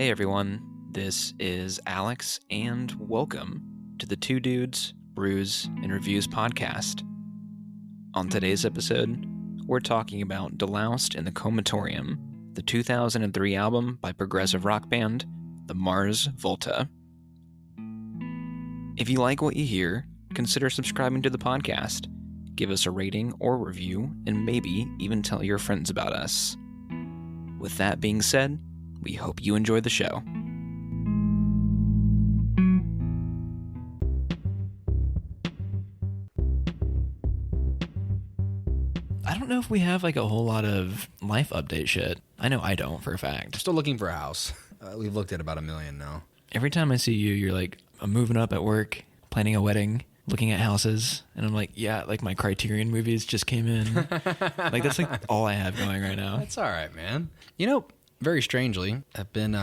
Hey everyone, this is Alex, and welcome to the Two Dudes, Brews, and Reviews podcast. On today's episode, we're talking about Deloused and the Comatorium, the 2003 album by progressive rock band, the Mars Volta. If you like what you hear, consider subscribing to the podcast, give us a rating or review, and maybe even tell your friends about us. With that being said, we hope you enjoy the show. I don't know if we have like a whole lot of life update shit. I know I don't for a fact. Still looking for a house. We've looked at about 1 million now. Every time I see you, you're like, I'm moving up at work, planning a wedding, looking at houses, and I'm like, yeah, like my Criterion movies just came in. Like that's like all I have going right now. That's all right, man. You know, very strangely, I've been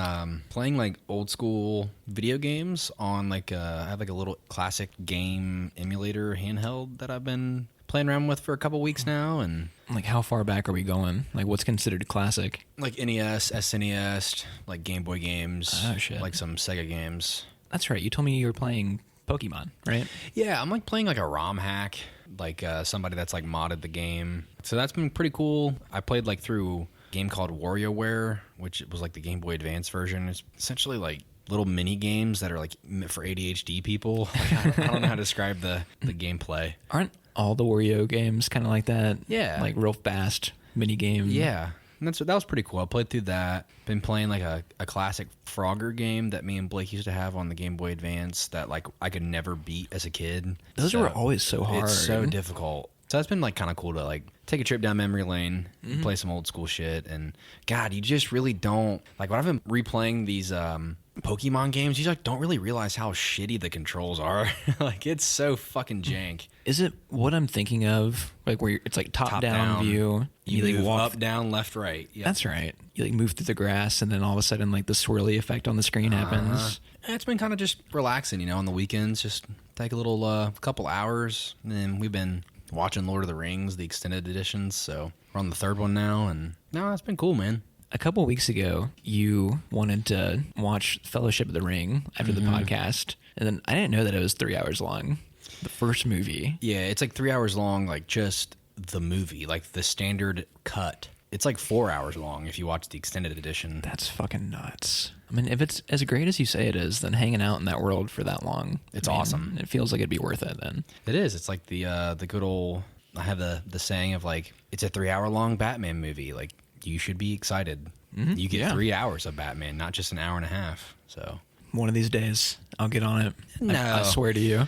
playing like old school video games on like I have like a little classic game emulator handheld that I've been playing around with for a couple weeks now. And like, how far back are we going? Like, what's considered classic? Like NES, SNES, like Game Boy games. Oh shit! Like some Sega games. That's right. You told me you were playing Pokemon, right? Yeah, I'm like playing like a ROM hack, like somebody that's like modded the game. So that's been pretty cool. I played like through a game called WarioWare, which was like the Game Boy Advance version. It's essentially like little mini games that are like for ADHD people. Like, I don't know how to describe the gameplay. Aren't all the Wario games kind of like that? Yeah. Like real fast mini game. Yeah. And that was pretty cool. I played through that. Been playing like a classic Frogger game that me and Blake used to have on the Game Boy Advance that like I could never beat as a kid. Those were always so hard. It's so difficult. So that's been like kind of cool to like take a trip down memory lane, and play some old school shit. And God, you just really don't like when I've been replaying these Pokemon games, you like don't really realize how shitty the controls are. Like it's so fucking jank. Is it what I'm thinking of? Like where it's like top down view. You like move walk up, down, left, right. Yep. That's right. You like move through the grass, and then all of a sudden like the swirly effect on the screen happens. It's been kind of just relaxing, you know, on the weekends. Just take a little couple hours, and then we've been watching Lord of the Rings, the extended editions. So we're on the third one now, and no, it's been cool, man. A couple weeks ago, you wanted to watch Fellowship of the Ring after the podcast, and then I didn't know that it was 3 hours long. The first movie. Yeah, it's like 3 hours long, like just the movie, like the standard cut. It's like 4 hours long if you watch the extended edition. That's fucking nuts. I mean, if it's as great as you say it is, then hanging out in that world for that long, it's awesome. It feels like it'd be worth it then. It is. It's like the good old, I have the saying of like, it's a 3 hour long Batman movie. Like, you should be excited. You get 3 hours of Batman, not just an hour and a half. So one of these days, I'll get on it. No. I swear to you.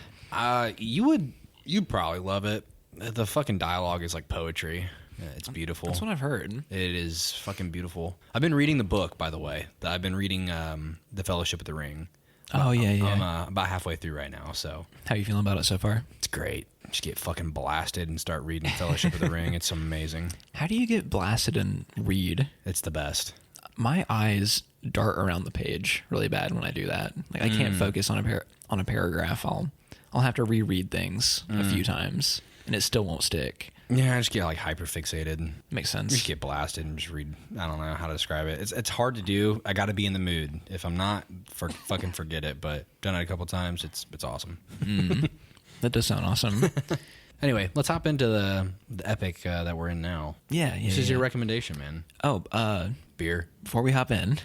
You'd probably love it. The fucking dialogue is like poetry. It's beautiful. That's what I've heard. It is fucking beautiful. I've been reading the book, by the way. I've been reading The Fellowship of the Ring. Oh, yeah. I'm about halfway through right now, so. How you feeling about it so far? It's great. Just get fucking blasted and start reading Fellowship of the Ring. It's amazing. How do you get blasted and read? It's the best. My eyes dart around the page really bad when I do that. Like I can't focus on a paragraph. I'll have to reread things a few times, and it still won't stick. Yeah, I just get like hyper fixated. Makes sense. Just get blasted and just read. I don't know how to describe it. It's hard to do. I got to be in the mood. If I'm not, fucking forget it. But done it a couple times. It's awesome. That does sound awesome. Anyway, let's hop into the epic that we're in now. Yeah. This is your recommendation, man. Oh, beer. Before we hop in.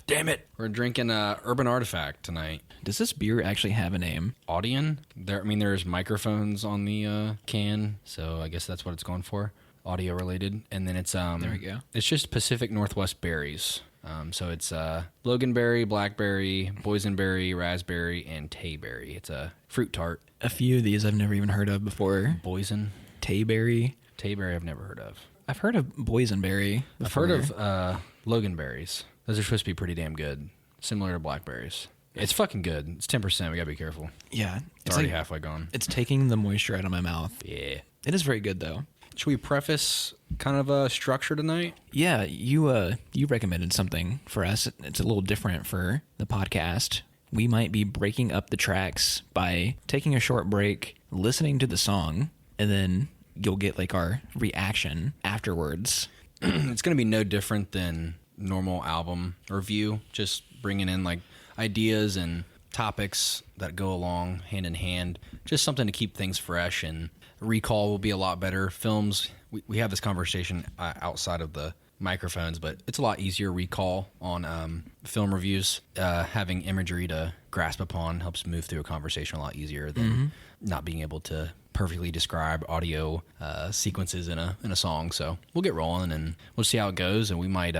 Damn it. We're drinking Urban Artifact tonight. Does this beer actually have a name? Audion. There's microphones on the can, so I guess that's what it's going for. Audio related. And then it's there we go. It's just Pacific Northwest berries. So it's loganberry, blackberry, boysenberry, raspberry, and tayberry. It's a fruit tart. A few of these I've never even heard of before. Boysen. Tayberry. Tayberry I've never heard of. I've heard of boysenberry before. I've heard of loganberries. Those are supposed to be pretty damn good. Similar to blackberries. It's fucking good. It's 10%. We gotta be careful. Yeah. It's already like halfway gone. It's taking the moisture out of my mouth. Yeah. It is very good, though. Should we preface kind of a structure tonight? Yeah, you recommended something for us. It's a little different for the podcast. We might be breaking up the tracks by taking a short break, listening to the song, and then you'll get like our reaction afterwards. It's going to be no different than normal album review, just bringing in like ideas and topics that go along hand in hand, just something to keep things fresh, and recall will be a lot better. Films, we have this conversation outside of the microphones, but it's a lot easier recall on film reviews. Having imagery to grasp upon helps move through a conversation a lot easier than not being able to perfectly describe audio sequences in a song. So we'll get rolling and we'll see how it goes, and we might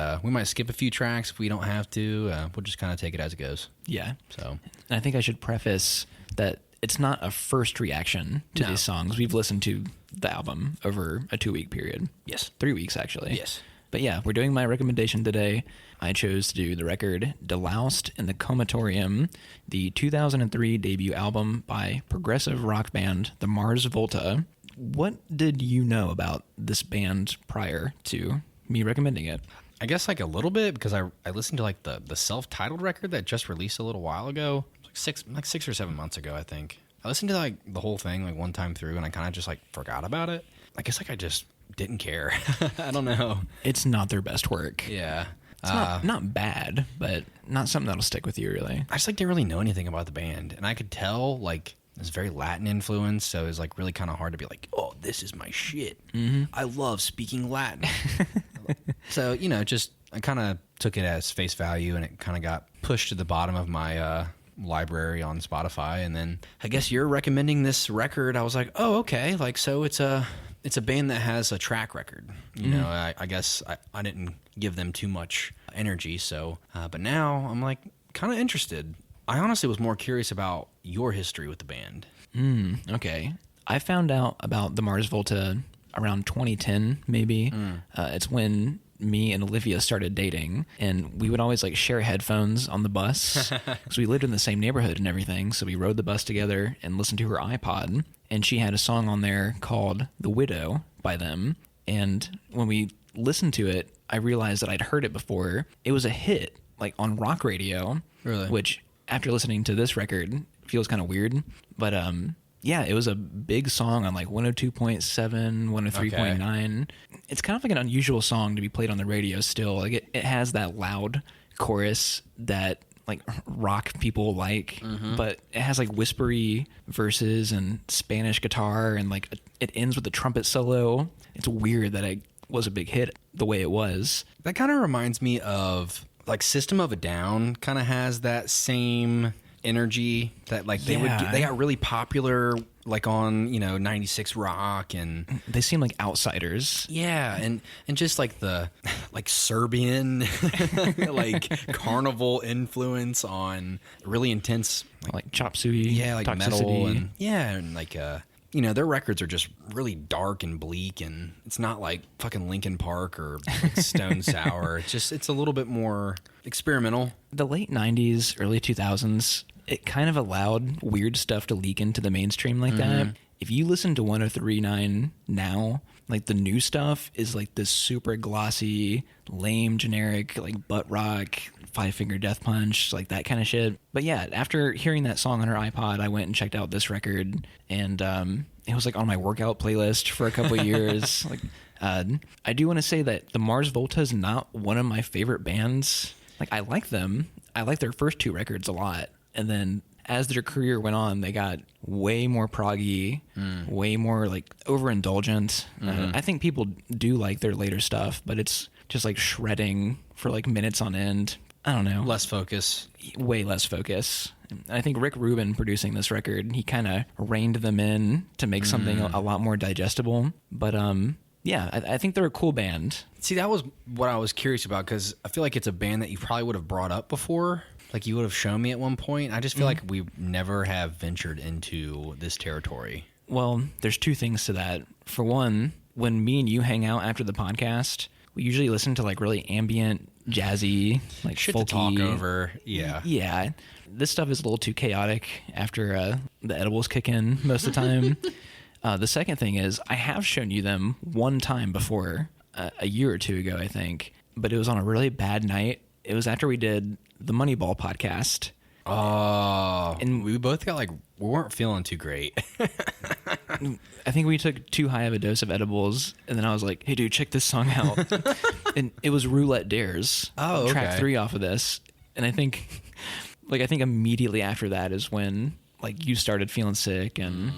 skip a few tracks if we don't have to. We'll just kind of take it as it goes. Yeah. So I think I should preface that it's not a first reaction to these songs. We've listened to the album over a 2-week period. Yes. 3 weeks, actually. Yes. But yeah, we're doing my recommendation today. I chose to do the record Deloused in the Comatorium, the 2003 debut album by progressive rock band the Mars Volta. What did you know about this band prior to me recommending it? I guess like a little bit, because I listened to like the self-titled record that just released a little while ago, like 6 or 7 months ago, I think. I listened to like the whole thing like one time through, and I kind of just like forgot about it. I guess like I just didn't care. I don't know. It's not their best work. Yeah. It's not bad, but not something that'll stick with you, really. I just like didn't really know anything about the band, and I could tell like it's very Latin influence, so it was like really kind of hard to be like, oh, this is my shit. I love speaking Latin. So, you know, just I kind of took it as face value, and it kind of got pushed to the bottom of my library on Spotify. And then I guess you're recommending this record. I was like, oh, okay. Like, so it's a band that has a track record. You know, I guess I didn't give them too much energy. So, but now I'm like kind of interested. I honestly was more curious about your history with the band. Okay. I found out about the Mars Volta around 2010, maybe. It's when me and Olivia started dating, and we would always like share headphones on the bus because we lived in the same neighborhood and everything. So we rode the bus together and listened to her iPod, and she had a song on there called The Widow by them. And when we listened to it, I realized that I'd heard it before. It was a hit like on rock radio, Really? which after listening to this record feels kind of weird. But yeah, it was a big song on like 102.7, 103.9. It's kind of like an unusual song to be played on the radio still. Like it has that loud chorus that like rock people like, but it has like whispery verses and Spanish guitar, and like it ends with a trumpet solo. It's weird that it was a big hit the way it was. That kind of reminds me of like System of a Down kind of has that same energy that like they got really popular like on, you know, 96 Rock, and they seem like outsiders. Yeah, and just like the like Serbian like carnival influence on really intense like chop suey, like toxicity. metal, and like you know, their records are just really dark and bleak, and it's not like fucking Linkin Park or like Stone Sour. It's a little bit more experimental. The late 90s, early 2000s, it kind of allowed weird stuff to leak into the mainstream like that. If you listen to 103.9 now, like the new stuff is like this super glossy, lame, generic, like butt rock, Five Finger Death Punch, like that kind of shit. But yeah, after hearing that song on her iPod, I went and checked out this record, and it was like on my workout playlist for a couple of years. Like, I do want to say that the Mars Volta is not one of my favorite bands. Like, I like them. I like their first 2 records a lot. And then as their career went on, they got way more proggy, way more like overindulgent. I think people do like their later stuff, but it's just like shredding for like minutes on end. I don't know. Less focus. Way less focus. I think Rick Rubin producing this record, he kind of reined them in to make something a lot more digestible. But yeah, I think they're a cool band. See, that was what I was curious about, because I feel like it's a band that you probably would have brought up before. Like you would have shown me at one point. I just feel like we never have ventured into this territory. Well, there's 2 things to that. For one, when me and you hang out after the podcast, we usually listen to like really ambient, jazzy, like shit folky. To talk over. Yeah. Yeah. This stuff is a little too chaotic after the edibles kick in most of the time. The second thing is I have shown you them one time before, a year or 2 ago, I think, but it was on a really bad night. It was after we did the Moneyball podcast. Oh, and we both got like, we weren't feeling too great. I think we took too high of a dose of edibles, and then I was like, hey, dude, check this song out. And it was Roulette Dares. Oh, okay. Track 3 off of this. And I think immediately after that is when, like, you started feeling sick, and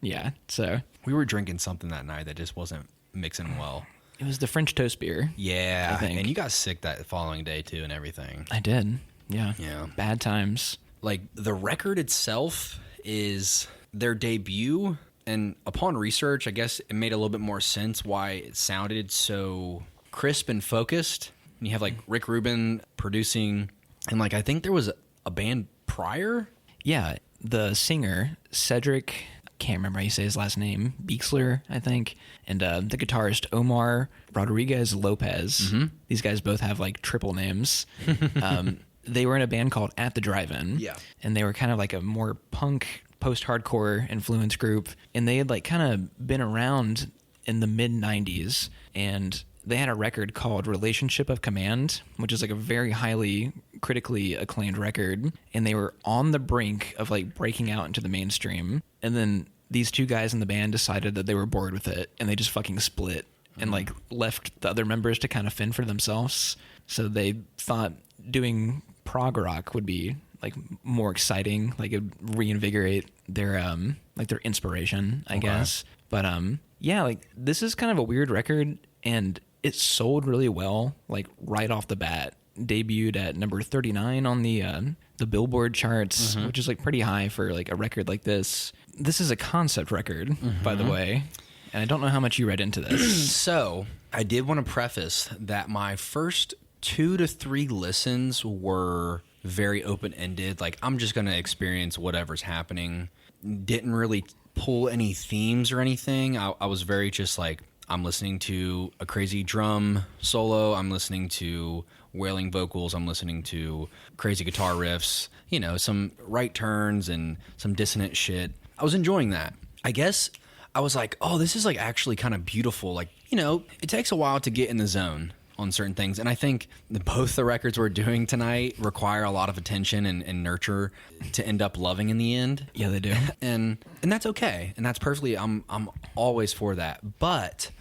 yeah, so. We were drinking something that night that just wasn't mixing well. It was the French toast beer. Yeah, I think. And you got sick that following day, too, and everything. I did, yeah. Bad times. Like, the record itself is their debut, and upon research, I guess it made a little bit more sense why it sounded so crisp and focused. And you have, like, Rick Rubin producing, and, like, I think there was a band prior. Yeah, the singer, Cedric, can't remember how you say his last name, Bixler, I think, and the guitarist, Omar, Rodriguez-Lopez. Mm-hmm. These guys both have, like, triple names. They were in a band called At the Drive-In. Yeah. And they were kind of like a more punk, post-hardcore influence group. And they had, like, kind of been around in the mid-90s. And they had a record called Relationship of Command, which is, like, a very highly critically acclaimed record. And they were on the brink of, like, breaking out into the mainstream. And then these two guys in the band decided that they were bored with it. And they just fucking split and, like, left the other members to kind of fend for themselves. So they thought doing prog-rock would be, like, more exciting, like, it would reinvigorate their like, their inspiration, I guess. But yeah, like, this is kind of a weird record, and it sold really well, like, right off the bat. Debuted at number 39 on the Billboard charts, which is, like, pretty high for, like, a record like this. This is a concept record, by the way, and I don't know how much you read into this. So I did want to preface that my first 2 to 3 listens were very open-ended. Like, I'm just going to experience whatever's happening. Didn't really pull any themes or anything. I was very just like, I'm listening to a crazy drum solo. I'm listening to wailing vocals. I'm listening to crazy guitar riffs, you know, some right turns and some dissonant shit. I was enjoying that. I guess I was like, oh, this is, like, actually kind of beautiful. Like, you know, it takes a while to get in the zone on certain things. And I think both the records we're doing tonight require a lot of attention and nurture to end up loving in the end. Yeah, they do. And that's okay. And that's perfectly, I'm always for that. But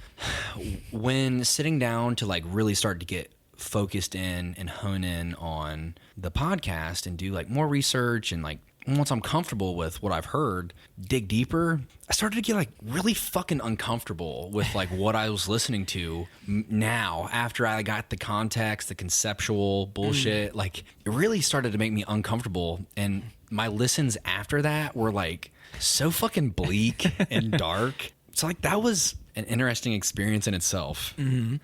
when sitting down to, like, really start to get focused in and hone in on the podcast and do, like, more research and, like, once I'm comfortable with what I've heard, dig deeper, I started to get, like, really fucking uncomfortable with, like, what I was listening to now after I got the context, the conceptual bullshit. Like, it really started to make me uncomfortable. And my listens after that were, like, so fucking bleak and dark. So, like, that was an interesting experience in itself. Mm-hmm.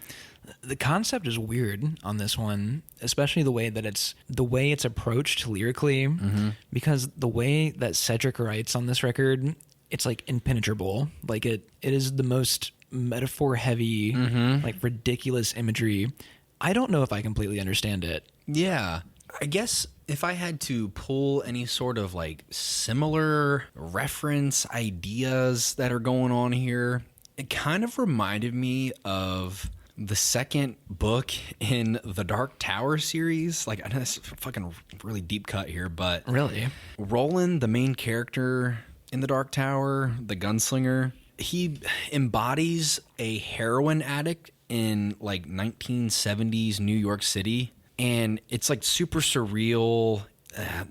The concept is weird on this one, especially the way it's approached lyrically, because the way that Cedric writes on this record, it's, like, impenetrable. Like, it is the most metaphor heavy, like, ridiculous imagery. I don't know if I completely understand it. Yeah. I guess if I had to pull any sort of, like, similar reference ideas that are going on here, it kind of reminded me of the second book in the Dark Tower series. Like, I know that's a fucking really deep cut here, but really, Roland, the main character in the Dark Tower, the gunslinger, he embodies a heroin addict in, like, 1970s New York City, and it's, like, super surreal.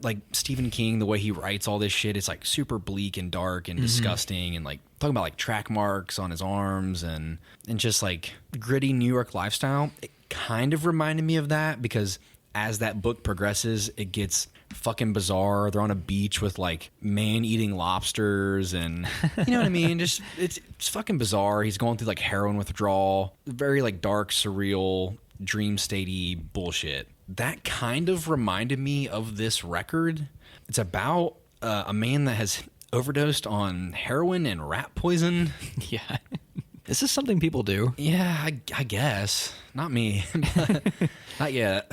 Like Stephen King, the way he writes all this shit, it's, like, super bleak and dark and disgusting, and, like, talking about, like, track marks on his arms and just, like, gritty New York lifestyle. It kind of reminded me of that, because as that book progresses, it gets fucking bizarre. They're on a beach with, like, man-eating lobsters, and you know what I mean? Just it's fucking bizarre. He's going through, like, heroin withdrawal, very, like, dark, surreal, dream statey bullshit. That kind of reminded me of this record. It's about a man that has overdosed on heroin and rat poison. Yeah. This is something people do. Yeah, I guess. Not me. Not yet.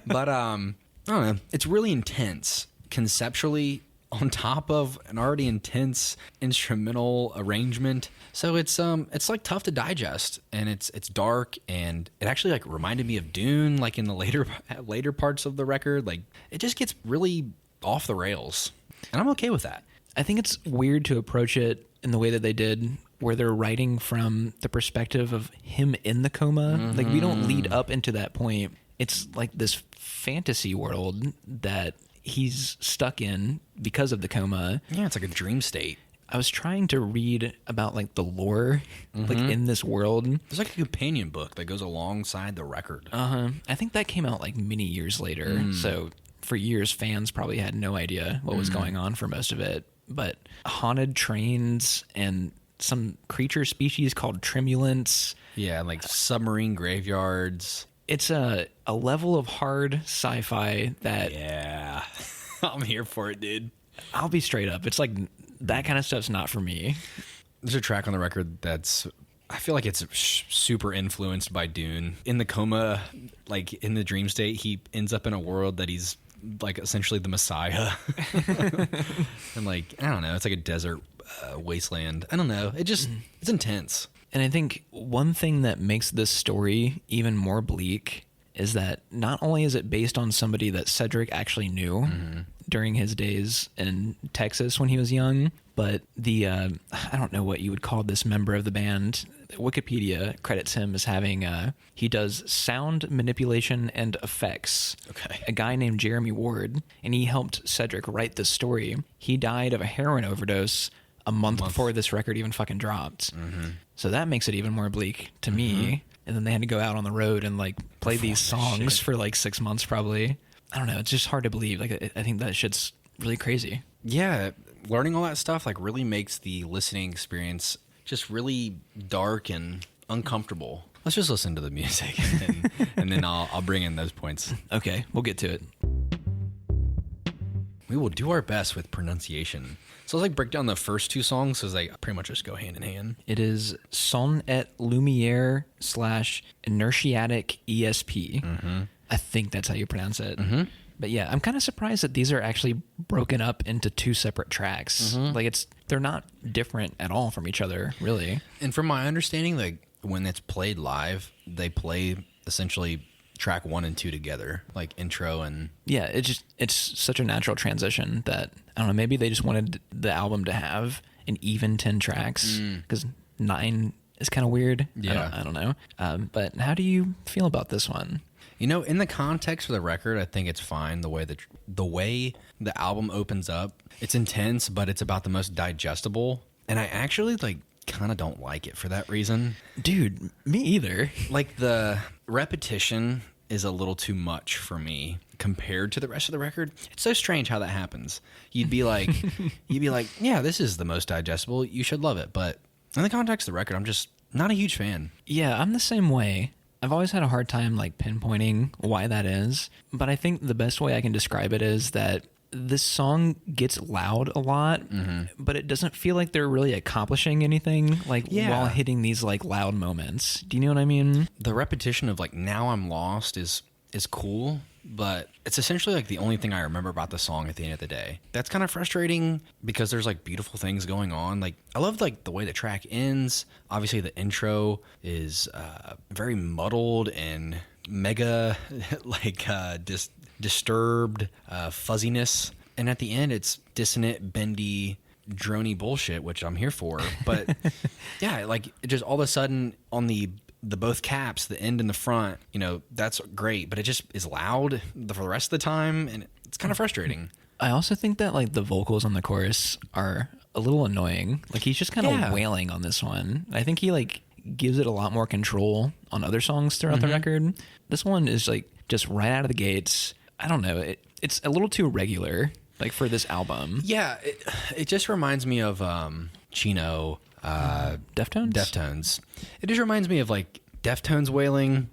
But, I don't know. It's really intense conceptually on top of an already intense instrumental arrangement. So it's like tough to digest, and it's dark, and it actually, like, reminded me of Dune, like, in the later parts of the record. Like, it just gets really off the rails, and I'm okay with that. I think it's weird to approach it in the way that they did, where they're writing from the perspective of him in the coma. Like, we don't lead up into that point. It's like this fantasy world that he's stuck in because of the coma. Yeah, it's like a dream state. I was trying to read about like the lore, like in this world. There's like a companion book that goes alongside the record. I think that came out like many years later. So for years, fans probably had no idea what was going on for most of it. But haunted trains and some creature species called tremulants. Yeah, like submarine graveyards. It's a level of hard sci-fi that... Yeah, I'm here for it, dude. I'll be straight up. It's like... that kind of stuff's not for me. There's a track on the record that's, I feel like it's super influenced by Dune. In the coma, like in the dream state, he ends up in a world that he's like essentially the Messiah. And like, I don't know, it's like a desert wasteland. I don't know. It just, it's intense. And I think one thing that makes this story even more bleak is that not only is it based on somebody that Cedric actually knew during his days in Texas when he was young, but the, I don't know what you would call this member of the band. Wikipedia credits him as having, he does sound manipulation and effects. Okay. A guy named Jeremy Ward, and he helped Cedric write this story. He died of a heroin overdose a month before this record even fucking dropped. So that makes it even more bleak to me. And then they had to go out on the road and like play these songs for like 6 months probably. I don't know. It's just hard to believe. Like, I think that shit's really crazy. Yeah. Learning all that stuff like really makes the listening experience just really dark and uncomfortable. Let's just listen to the music and then I'll bring in those points. Okay. We'll get to it. We will do our best with pronunciation. So let's like break down the first two songs because they pretty much just go hand in hand. It is Son et Lumiere / Inertiatic ESP. I think that's how you pronounce it. But yeah, I'm kind of surprised that these are actually broken up into two separate tracks. Like they're not different at all from each other, really. And from my understanding, like when it's played live, they play essentially track 1 and 2 together, like intro and... Yeah, it's such a natural transition that, I don't know, maybe they just wanted the album to have an even 10 tracks, because 9 is kind of weird. Yeah. I don't know. But how do you feel about this one? You know, in the context of the record, I think it's fine. The way the album opens up, it's intense, but it's about the most digestible. And I actually like kind of don't like it for that reason. Dude, me either. Like the repetition is a little too much for me compared to the rest of the record. It's so strange how that happens. You'd be like, yeah, this is the most digestible. You should love it. But in the context of the record, I'm just not a huge fan. Yeah, I'm the same way. I've always had a hard time like pinpointing why that is, but I think the best way I can describe it is that this song gets loud a lot, but it doesn't feel like they're really accomplishing anything like while hitting these like loud moments. Do you know what I mean? The repetition of like "Now I'm Lost" is cool, but it's essentially like the only thing I remember about the song at the end of the day. That's kind of frustrating because there's like beautiful things going on. Like I love like the way the track ends. Obviously the intro is very muddled and mega like disturbed fuzziness, and at the end it's dissonant, bendy, drony bullshit, which I'm here for. But yeah, like it just all of a sudden on the both caps, the end and the front, you know, that's great, but it just is loud for the rest of the time, and it's kind of frustrating. I also think that like the vocals on the chorus are a little annoying. Like he's just kind of wailing on this one. I think he like gives it a lot more control on other songs throughout the record. This one is like just right out of the gates. I don't know. It's a little too regular, like for this album. Yeah, it just reminds me of Chino. Deftones. It just reminds me of like Deftones wailing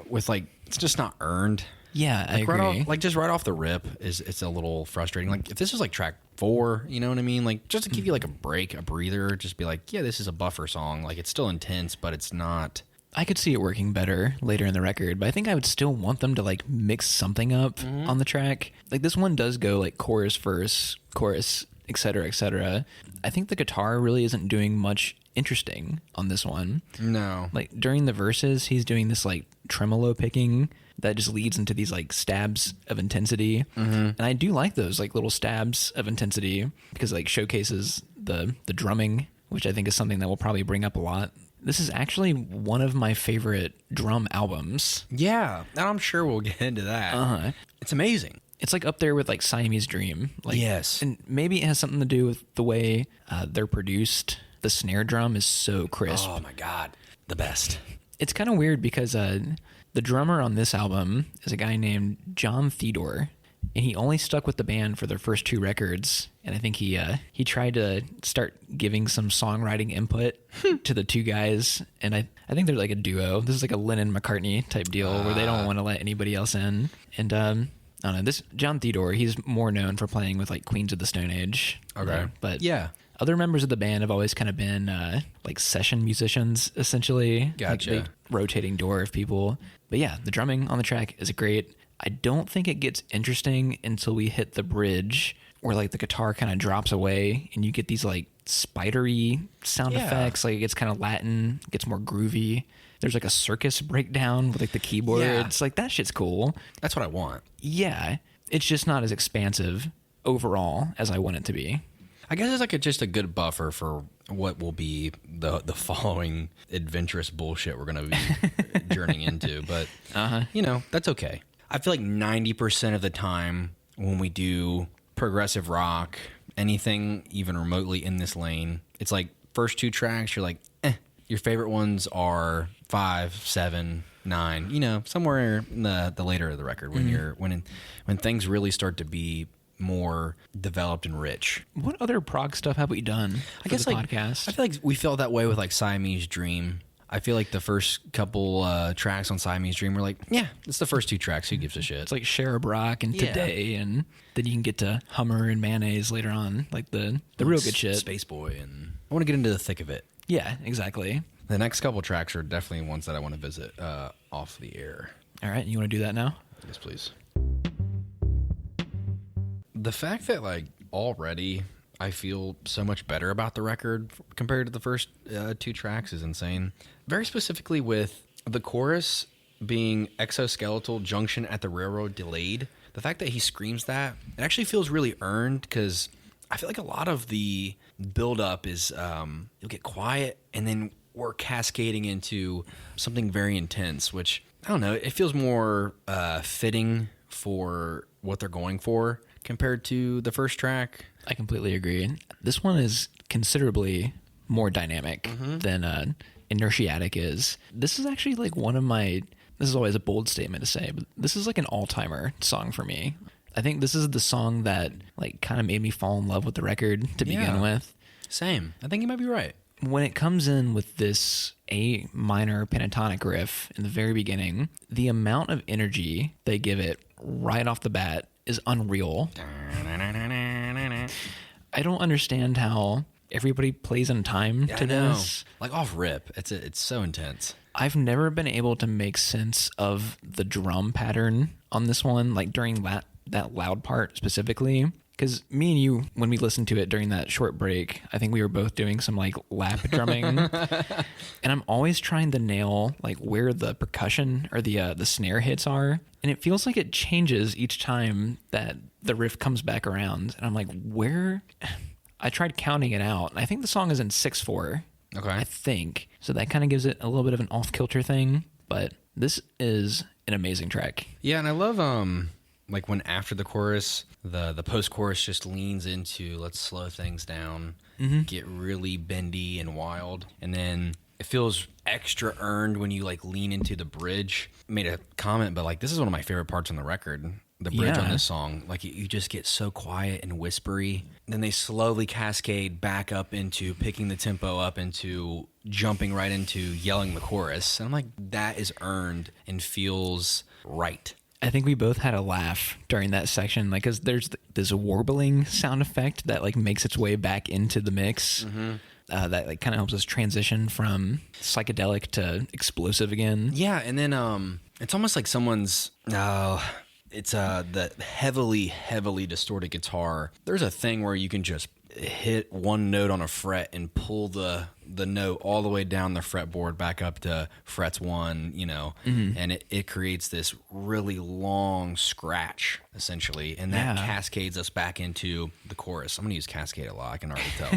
with like, it's just not earned. Yeah, I agree. Right off the rip it's a little frustrating. Like if this was like track 4, you know what I mean? Like just to give you like a break, a breather, just be like, yeah, this is a buffer song. Like it's still intense, but it's not. I could see it working better later in the record, but I think I would still want them to like mix something up on the track. Like this one does go like chorus, verse, chorus, etc., etc. I think the guitar really isn't doing much interesting on this one. No. Like during the verses, he's doing this like tremolo picking that just leads into these like stabs of intensity. And I do like those like little stabs of intensity because it like showcases the drumming, which I think is something that we'll probably bring up a lot. This is actually one of my favorite drum albums. Yeah, and I'm sure we'll get into that. It's amazing. It's like up there with like Siamese Dream. Like, yes. And maybe it has something to do with the way they're produced. The snare drum is so crisp. Oh my God. The best. It's kind of weird because the drummer on this album is a guy named Jon Theodore. And he only stuck with the band for their first 2 records. And I think he tried to start giving some songwriting input to the 2 guys. And I think they're like a duo. This is like a Lennon-McCartney type deal where they don't want to let anybody else in. And I don't know, this Jon Theodore, he's more known for playing with like Queens of the Stone Age. Okay. But yeah. Other members of the band have always kind of been like session musicians, essentially. Gotcha. Like rotating door of people. But yeah, the drumming on the track is great. I don't think it gets interesting until we hit the bridge where like the guitar kind of drops away and you get these like spidery sound effects. Like it gets kind of Latin, gets more groovy. There's like a circus breakdown with like the keyboards. Yeah. Like that shit's cool. That's what I want. Yeah. It's just not as expansive overall as I want it to be. I guess it's like just a good buffer for what will be the following adventurous bullshit we're going to be journeying into. But, you know, that's okay. I feel like 90% of the time when we do progressive rock, anything even remotely in this lane, it's like first 2 tracks, you're like, Your favorite ones are 5, 7, 9, you know, somewhere in the later of the record when when things really start to be more developed and rich. What other prog stuff have we done for the podcast? I feel like we felt that way with like Siamese Dream. I feel like the first couple tracks on Siamese Dream were like, yeah, it's the first 2 tracks. Who gives a shit? It's like Cherub Rock and Today, and then you can get to Hummer and Mayonnaise later on, like the real good shit. Space Boy, and I want to get into the thick of it. Yeah, exactly. The next couple tracks are definitely ones that I want to visit off the air. All right, you want to do that now? Yes, please. The fact that like already I feel so much better about the record compared to the first 2 tracks is insane. Very specifically with the chorus being exoskeletal junction at the railroad delayed. The fact that he screams that, it actually feels really earned because I feel like a lot of the build-up is you'll get quiet and then we're cascading into something very intense, which, I don't know, it feels more fitting for what they're going for compared to the first track. I completely agree. This one is considerably more dynamic than Inertiatic is. This is actually like one of my, this is always a bold statement to say, but this is like an all-timer song for me. I think this is the song that like kind of made me fall in love with the record to begin with. Same. I think you might be right. When it comes in with this A minor pentatonic riff in the very beginning, the amount of energy they give it right off the bat is unreal. I don't understand how everybody plays in time to this. Like off rip, it's so intense. I've never been able to make sense of the drum pattern on this one, like during that loud part specifically. Because me and you, when we listened to it during that short break, I think we were both doing some like lap drumming, and I'm always trying to nail like where the percussion or the snare hits are, and it feels like it changes each time that the riff comes back around, and I'm like, where? I tried counting it out, and I think the song is in 6/4. Okay, I think so. That kind of gives it a little bit of an off-kilter thing, but this is an amazing track. Yeah, and I love like when after the chorus, the post-chorus just leans into let's slow things down, get really bendy and wild, and then it feels extra earned when you like lean into the bridge. I made a comment, but like this is one of my favorite parts on the record. The bridge on this song, like you just get so quiet and whispery. Then they slowly cascade back up into picking the tempo up into jumping right into yelling the chorus. And I'm like, that is earned and feels right. I think we both had a laugh during that section, like, because there's this warbling sound effect that like makes its way back into the mix. That like kind of helps us transition from psychedelic to explosive again. Yeah, and then it's almost like someone's it's the heavily distorted guitar. There's a thing where you can just hit one note on a fret and pull the note all the way down the fretboard back up to frets 1, and it creates this really long scratch, essentially, and that cascades us back into the chorus. I'm going to use cascade a lot, I can already tell.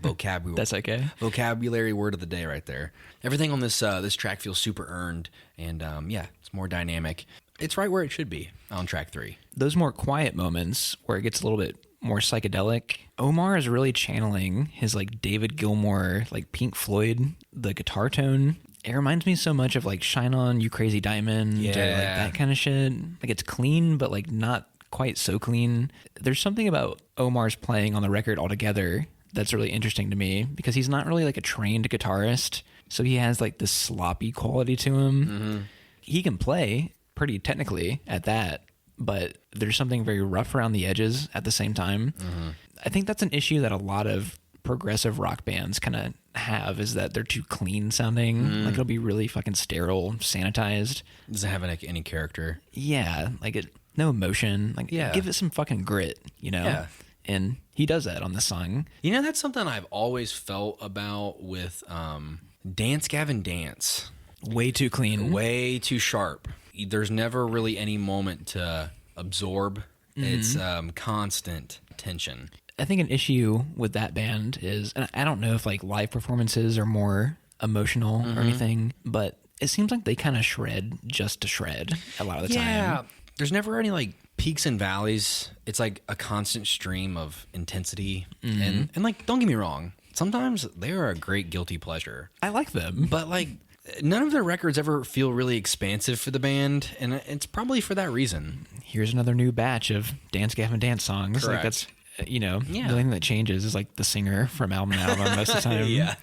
Vocabulary. That's okay. Vocabulary word of the day right there. Everything on this track feels super earned, and it's more dynamic. It's right where it should be on track 3. Those more quiet moments where it gets a little bit more psychedelic, Omar is really channeling his like David Gilmour, like Pink Floyd, the guitar tone. It reminds me so much of like Shine On You Crazy Diamond, or like that kind of shit. Like it's clean, but like not quite so clean. There's something about Omar's playing on the record altogether that's really interesting to me, because he's not really like a trained guitarist. So he has like this sloppy quality to him. Mm-hmm. He can play pretty technically at that, but there's something very rough around the edges at the same time. Mm-hmm. I think that's an issue that a lot of progressive rock bands kind of have, is that they're too clean sounding. Like it'll be really fucking sterile, sanitized. Doesn't have any character. Yeah, like no emotion. Like give it some fucking grit, Yeah. And he does that on this song. That's something I've always felt about with Dance Gavin Dance. Way too clean. Way too sharp. There's never really any moment to absorb. Mm-hmm. It's constant tension. I think an issue with that band is, and I don't know if like live performances are more emotional or anything, but it seems like they kind of shred just to shred a lot of the time. Yeah, there's never any like peaks and valleys. It's like a constant stream of intensity. And like, don't get me wrong, sometimes they are a great guilty pleasure. I like them. But like, none of their records ever feel really expansive for the band, and it's probably for that reason. Here's another new batch of Dance Gavin Dance songs. Correct. Like that's, the only thing that changes is like the singer from album to album most of the time. Yeah.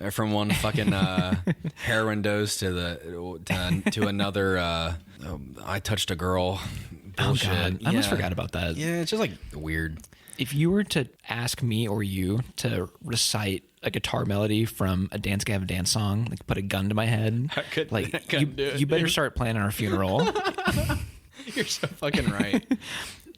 From one fucking heroin dose to another I touched a girl bullshit. Oh God, I almost forgot about that. Yeah, it's just like weird. If you were to ask me or you to recite a guitar melody from a Dance Gavin Dance song, like put a gun to my head, you better start planning our funeral. You're so fucking right.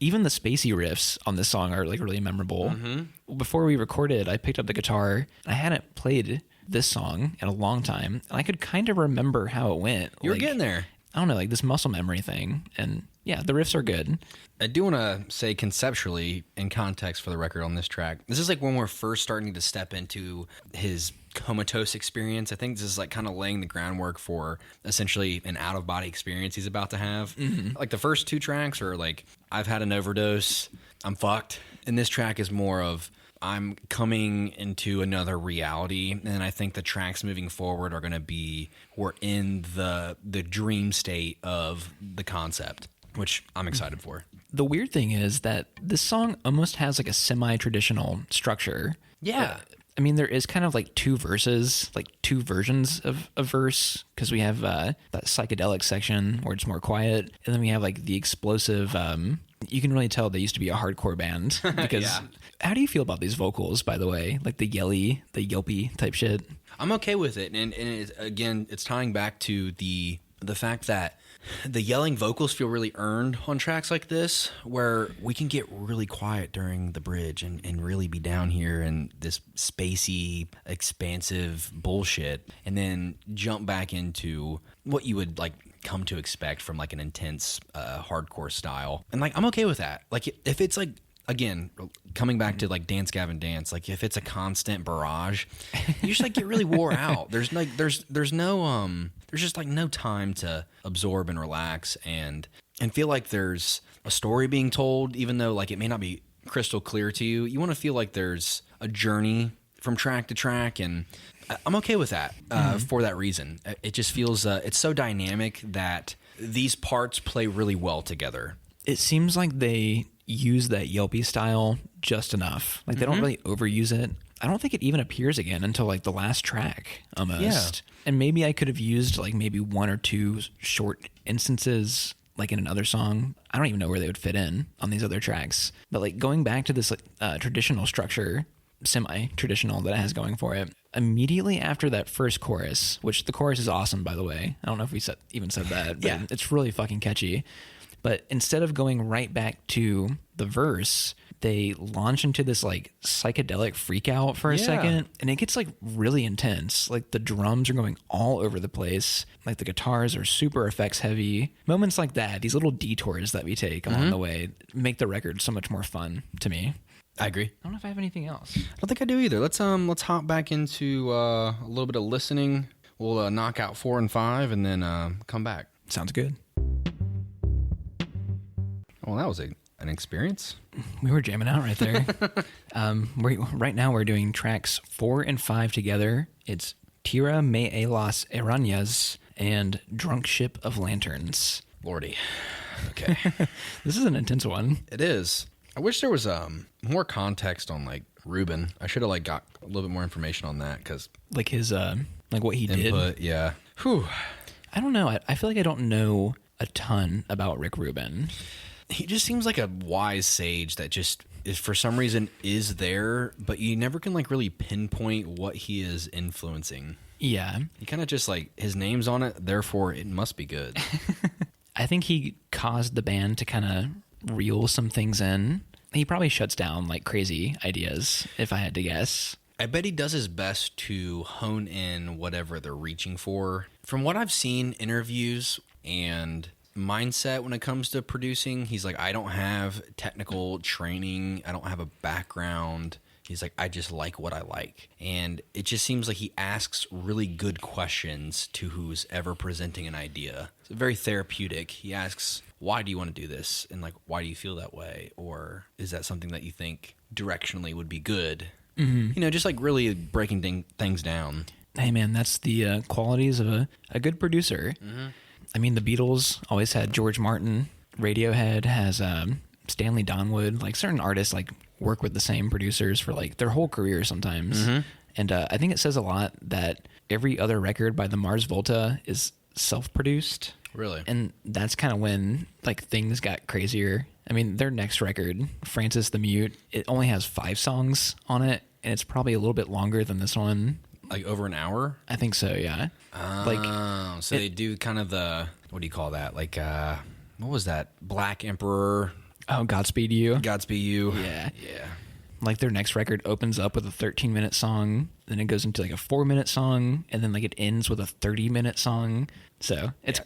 Even the spacey riffs on this song are like really memorable. Mm-hmm. Before we recorded, I picked up the guitar. I hadn't played this song in a long time, and I could kind of remember how it went. You were getting there. I don't know, like this muscle memory thing. And yeah, the riffs are good. I do want to say conceptually, in context for the record on this track, this is like when we're first starting to step into his comatose experience. I think this is like kind of laying the groundwork for essentially an out-of-body experience he's about to have. Mm-hmm. Like the first 2 tracks are like, I've had an overdose, I'm fucked. And this track is more of, I'm coming into another reality, and I think the tracks moving forward are going to be, we're in the dream state of the concept, which I'm excited for. The weird thing is that this song almost has like a semi-traditional structure. Yeah. I mean, there is kind of like 2 verses, like 2 versions of a verse, because we have that psychedelic section where it's more quiet, and then we have like the explosive. You can really tell they used to be a hardcore band, because How do you feel about these vocals, by the way? Like the yelpy type shit? I'm okay with it, and it's tying back to the fact that the yelling vocals feel really earned on tracks like this, where we can get really quiet during the bridge and really be down here in this spacey, expansive bullshit, and then jump back into what you would like come to expect from like an intense hardcore style. And like, I'm okay with that. Like if it's like, again, coming back to like Dance Gavin Dance, like if it's a constant barrage, you just like get really wore out. There's just like no time to absorb and relax and feel like there's a story being told, even though like it may not be crystal clear to you. You want to feel like there's a journey from track to track, and I'm okay with that for that reason. It just feels it's so dynamic that these parts play really well together. It seems like they use that yelpy style just enough. Like they don't really overuse it. I don't think it even appears again until like the last track almost. Yeah. And maybe I could have used like maybe 1 or 2 short instances like in another song. I don't even know where they would fit in on these other tracks. But like going back to this traditional structure, semi-traditional that it has going for it, immediately after that first chorus, which the chorus is awesome, by the way. I don't know if we even said that, but it's really fucking catchy. But instead of going right back to the verse, they launch into this like psychedelic freak out for a second, and it gets like really intense. Like the drums are going all over the place. Like the guitars are super effects heavy. Moments like that, these little detours that we take along the way, make the record so much more fun to me. I agree. I don't know if I have anything else. I don't think I do either. Let's hop back into a little bit of listening. We'll knock out 4 and 5 and then come back. Sounds good. Well, that was an experience. We were jamming out right there. Right now we're doing tracks 4 and 5 together. It's Tira Me a las Arañas and Drunk Ship of Lanterns. Lordy. Okay. This is an intense one. It is. I wish there was more context on like Rubin. I should have like got a little bit more information on that because like his like what he input, did. Yeah. Whew. I don't know. I feel like I don't know a ton about Rick Rubin. He just seems like a wise sage that just is for some reason is there, but you never can like really pinpoint what he is influencing. Yeah. He kind of just like his name's on it, therefore it must be good. I think he caused the band to kind of reel some things in. He probably shuts down like crazy ideas, if I had to guess. I bet he does his best to hone in whatever they're reaching for. From what I've seen, interviews and mindset when it comes to producing, he's like, I don't have technical training. I don't have a background. He's like, I just like what I like. And it just seems like he asks really good questions to who's ever presenting an idea. It's very therapeutic. He asks, why do you want to do this? And like, why do you feel that way? Or is that something that you think directionally would be good? Mm-hmm. You know, just like really breaking things down. Hey man, that's the qualities of a good producer. Mm-hmm. I mean, the Beatles always had George Martin. Radiohead has Stanley Donwood. Like certain artists like work with the same producers for like their whole career sometimes. Mm-hmm. And I think it says a lot that every other record by the Mars Volta is self-produced. Really? And that's kind of when like things got crazier. I mean, their next record, Francis the Mute, it only has 5 songs on it, and it's probably a little bit longer than this one. Like over an hour? I think so, yeah. Oh, so they do kind of the, what do you call that? Like, what was that? Black Emperor. Oh, Godspeed You. Godspeed You. Yeah. Yeah. Like their next record opens up with a 13-minute song, then it goes into like a 4-minute song, and then like it ends with a 30-minute song. So it's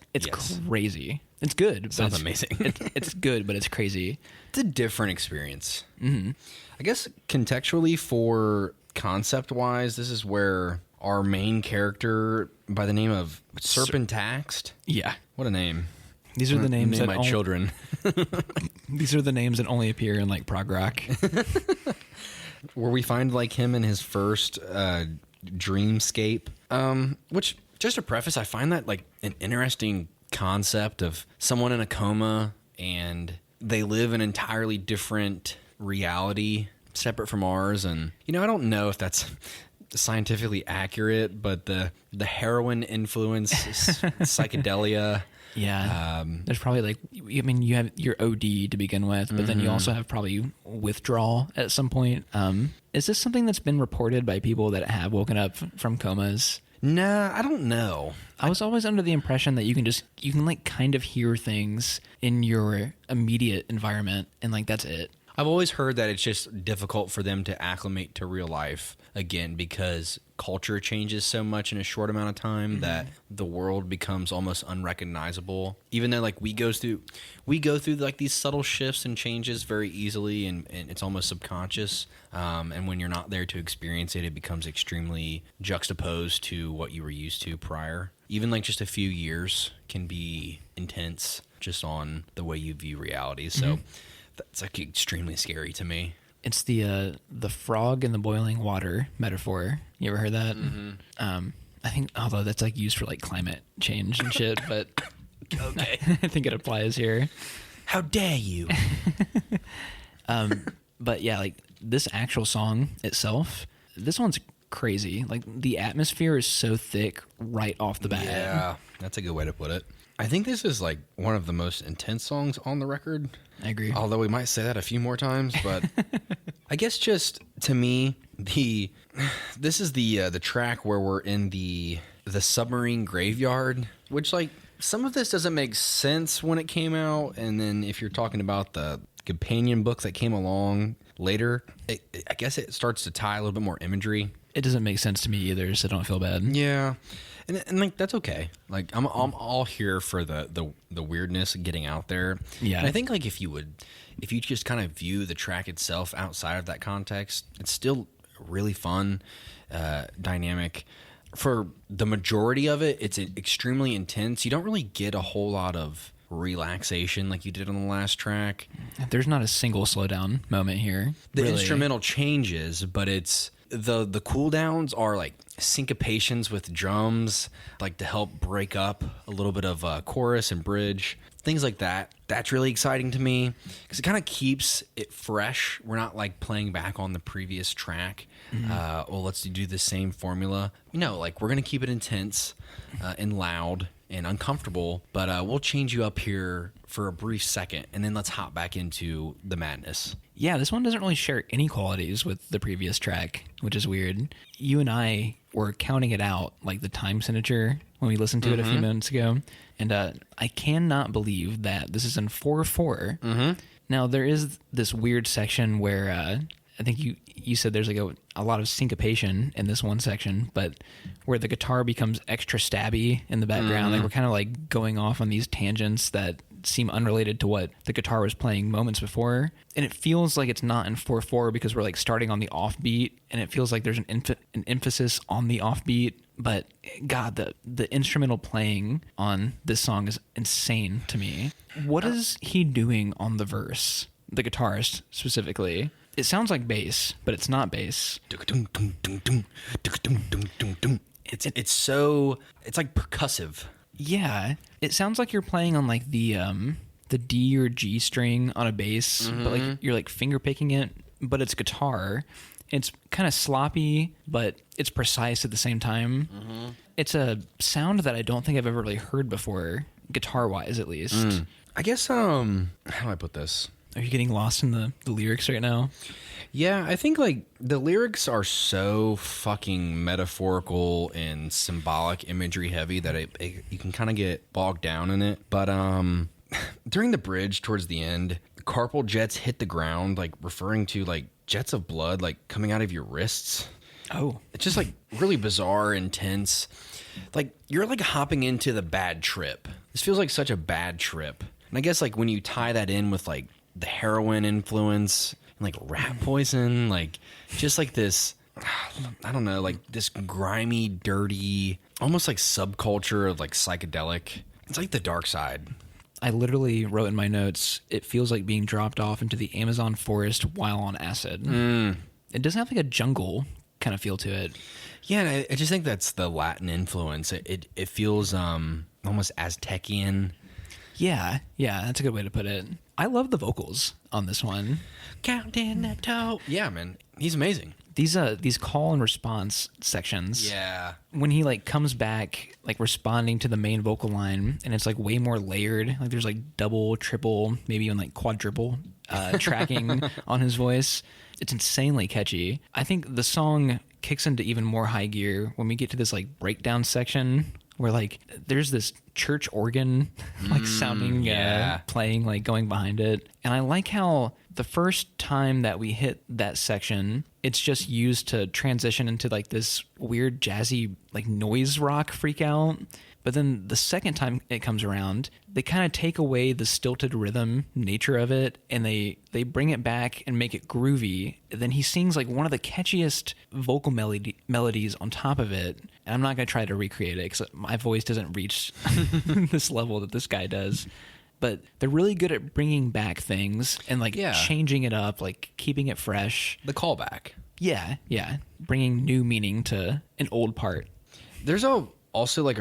crazy. It's good. Sounds amazing. It's good, but it's crazy. It's a different experience. Mm-hmm. I guess contextually for concept-wise, this is where our main character by the name of Cerpin Taxt. Yeah. What a name. These are the names that my children. These are the names that only appear in like prog rock. Where we find like him in his first dreamscape. Which, just to preface, I find that like an interesting concept of someone in a coma and they live an entirely different reality separate from ours. And, you know, I don't know if that's scientifically accurate, but the heroin influence, psychedelia. Yeah. There's probably like, I mean, you have your OD to begin with, but then you also have probably withdrawal at some point. Is this something that's been reported by people that have woken up from comas? Nah, I don't know. I was always under the impression that you can like kind of hear things in your immediate environment and like that's it. I've always heard that it's just difficult for them to acclimate to real life again because culture changes so much in a short amount of time that the world becomes almost unrecognizable. Even though like we go through like these subtle shifts and changes very easily and it's almost subconscious. And when you're not there to experience it, it becomes extremely juxtaposed to what you were used to prior. Even like just a few years can be intense just on the way you view reality. So that's like extremely scary to me. It's the frog in the boiling water metaphor. You ever heard that? Mm-hmm. I think, although that's like used for like climate change and shit, but okay, I think it applies here. How dare you? But yeah, like this actual song itself, this one's crazy. Like the atmosphere is so thick right off the bat. Yeah, that's a good way to put it. I think this is like one of the most intense songs on the record. I agree. Although we might say that a few more times, but I guess just to me, this is the track where we're in the submarine graveyard, which like some of this doesn't make sense when it came out, and then if you're talking about the companion book that came along, later, I guess it starts to tie a little bit more imagery. It doesn't make sense to me either, so don't feel bad. Yeah. And like that's okay. Like I'm all here for the weirdness getting out there. Yeah. And I think like if you just kind of view the track itself outside of that context, it's still really fun, dynamic. For the majority of it, it's extremely intense. You don't really get a whole lot of relaxation like you did on the last track. There's not a single slowdown moment here. The instrumental changes, but it's the cooldowns are like syncopations with drums, like to help break up a little bit of chorus and bridge, things like that. That's really exciting to me because it kind of keeps it fresh. We're not like playing back on the previous track. Well, let's do the same formula. No, like we're gonna keep it intense and loud and uncomfortable, but we'll change you up here for a brief second, and then let's hop back into the madness. Yeah, this one doesn't really share any qualities with the previous track, which is weird. You and I were counting it out, like the time signature, when we listened to it a few minutes ago, and I cannot believe that this is in 4/4. Now, there is this weird section where I think you said there's like a lot of syncopation in this one section, but where the guitar becomes extra stabby in the background. Like we're kind of like going off on these tangents that seem unrelated to what the guitar was playing moments before. And it feels like it's not in 4/4 because we're like starting on the offbeat, and it feels like there's an emphasis on the offbeat. But God, the instrumental playing on this song is insane to me. What is he doing on the verse? The guitarist specifically. It sounds like bass, but it's not bass. It's like percussive. Yeah, it sounds like you're playing on like the D or G string on a bass, but like you're like finger picking it, but it's guitar. It's kind of sloppy, but it's precise at the same time. It's a sound that I don't think I've ever really heard before, guitar-wise at least. I guess, how do I put this? Are you getting lost in the lyrics right now? Yeah, I think like the lyrics are so fucking metaphorical and symbolic imagery heavy that you can kind of get bogged down in it. But during the bridge towards the end, carpal jets hit the ground, like referring to like jets of blood like coming out of your wrists. Oh. It's just like really bizarre, intense. Like you're like hopping into the bad trip. This feels like such a bad trip. And I guess like when you tie that in with like the heroin influence and like rat poison, like just like this, I don't know, like this grimy, dirty, almost like subculture of like psychedelic. It's like the dark side. I literally wrote in my notes, it feels like being dropped off into the Amazon forest while on acid. It doesn't have like a jungle kind of feel to it. Yeah, and I just think that's the Latin influence. It feels almost Aztecian. Yeah, that's a good way to put it. I love the vocals on this one. Counting that toe. Yeah, man, he's amazing. These call and response sections. Yeah. When he like comes back, like responding to the main vocal line, and it's like way more layered. Like there's like double, triple, maybe even like quadruple tracking on his voice. It's insanely catchy. I think the song kicks into even more high gear when we get to this like breakdown section where like there's this church organ like sounding playing, like going behind it. And I like how the first time that we hit that section, it's just used to transition into like this weird jazzy like noise rock freak out. But then the second time it comes around, they kind of take away the stilted rhythm nature of it, and they bring it back and make it groovy. And then he sings like one of the catchiest vocal melodies on top of it. And I'm not going to try to recreate it because my voice doesn't reach this level that this guy does. But they're really good at bringing back things and like changing it up, like keeping it fresh. The callback. Yeah. Bringing new meaning to an old part. There's also like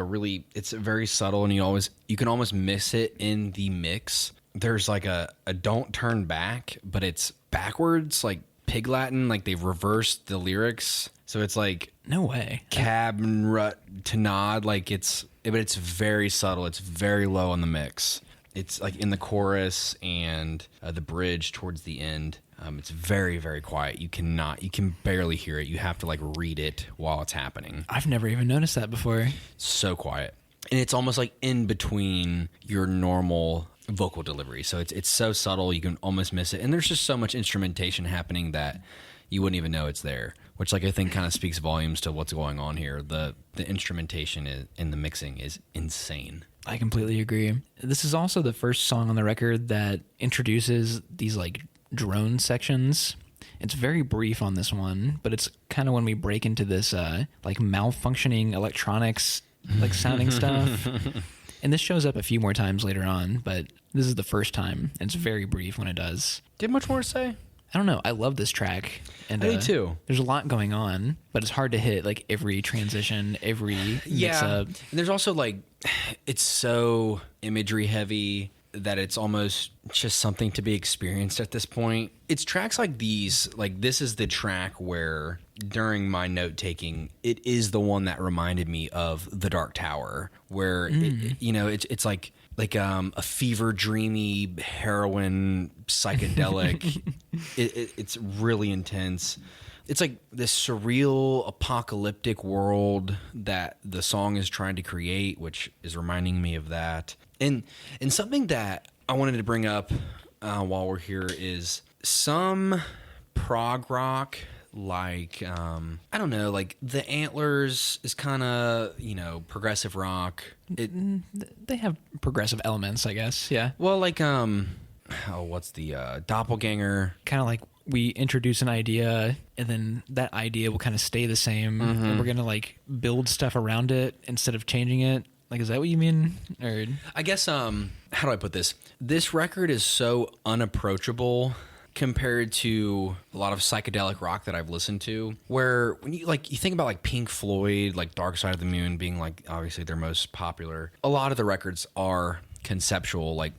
it's very subtle, and you can almost miss it in the mix. There's like a don't turn back, but it's backwards, like Pig Latin, like they've reversed the lyrics. So it's like no way. Cab and rut to nod, like but it's very subtle. It's very low on the mix. It's like in the chorus and the bridge towards the end. It's very, very quiet. You can barely hear it. You have to like read it while it's happening. I've never even noticed that before. So quiet. And it's almost like in between your normal vocal delivery. So it's so subtle you can almost miss it. And there's just so much instrumentation happening that you wouldn't even know it's there, which like I think kind of speaks volumes to what's going on here. The instrumentation in the mixing is insane. I completely agree. This is also the first song on the record that introduces these like drone sections. It's very brief on this one, but it's kind of when we break into this like malfunctioning electronics like sounding stuff. And this shows up a few more times later on, but this is the first time, and it's very brief when it does. Do you have much more to say? I don't know. I love this track. And, I do too. There's a lot going on, but it's hard to hit like every transition, every mix up. And there's also like, it's so imagery heavy that it's almost just something to be experienced at this point. It's tracks like these, like this is the track where during my note taking, it is the one that reminded me of The Dark Tower, where it's like a fever dreamy heroin psychedelic. It's really intense. It's like this surreal apocalyptic world that the song is trying to create, which is reminding me of that. And something that I wanted to bring up while we're here is some prog rock, like I don't know, like the Antlers is kind of progressive rock. They have progressive elements, I guess. Yeah. Well, like what's the Doppelganger? Kind of like we introduce an idea, and then that idea will kind of stay the same, and we're gonna like build stuff around it instead of changing it. Like, is that what you mean? Or I guess, how do I put this? This record is so unapproachable compared to a lot of psychedelic rock that I've listened to, where when you think about like Pink Floyd, like Dark Side of the Moon being like obviously their most popular. A lot of the records are conceptual, like,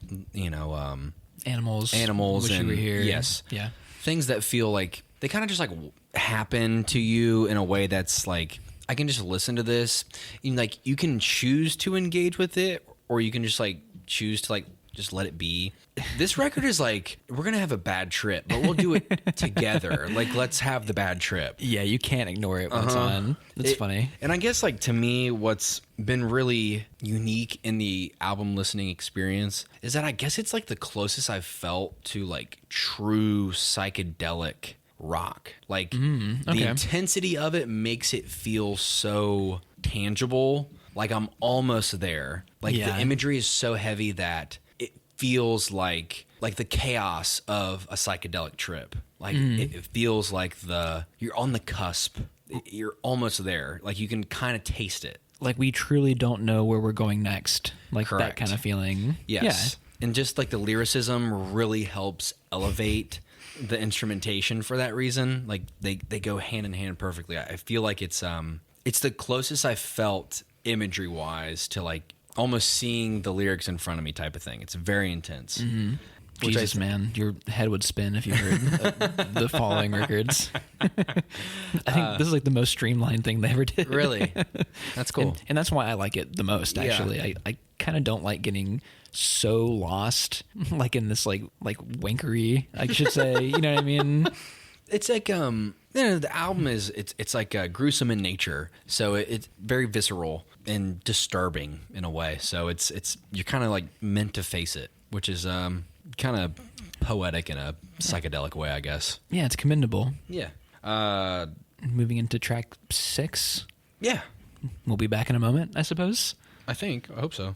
Animals, Wish You Were Here. Yes. Yeah. Things that feel like they kind of just like happen to you in a way that's like, I can just listen to this. Like, you can choose to engage with it, or you can just like choose to like just let it be. This record is like, we're gonna have a bad trip, but we'll do it together. Like, let's have the bad trip. Yeah, you can't ignore it when it's on. It's funny. And I guess like to me, what's been really unique in the album listening experience is that I guess it's like the closest I've felt to like true psychedelic rock. Like the intensity of it makes it feel so tangible. Like I'm almost there. Like the imagery is so heavy that it feels like the chaos of a psychedelic trip. Like it feels like you're on the cusp. You're almost there. Like you can kind of taste it. Like we truly don't know where we're going next. Like Correct. That kind of feeling. Yes. Yeah. And just like the lyricism really helps elevate the instrumentation for that reason. Like they go hand in hand perfectly. I feel like it's the closest I felt imagery wise to like almost seeing the lyrics in front of me type of thing. It's very intense. Mm-hmm. Jesus, man, your head would spin if you heard the following records. I think this is like the most streamlined thing they ever did. Really? That's cool. And that's why I like it the most, actually. Yeah. I kind of don't like getting so lost, like in this like wankery, I should say. You know what I mean? It's like the album is it's like gruesome in nature, so it's very visceral and disturbing in a way. So it's you're kind of like meant to face it, which is kind of poetic in a psychedelic way, I guess. Yeah, it's commendable. Yeah. Moving into track 6. Yeah. We'll be back in a moment, I suppose. I hope so.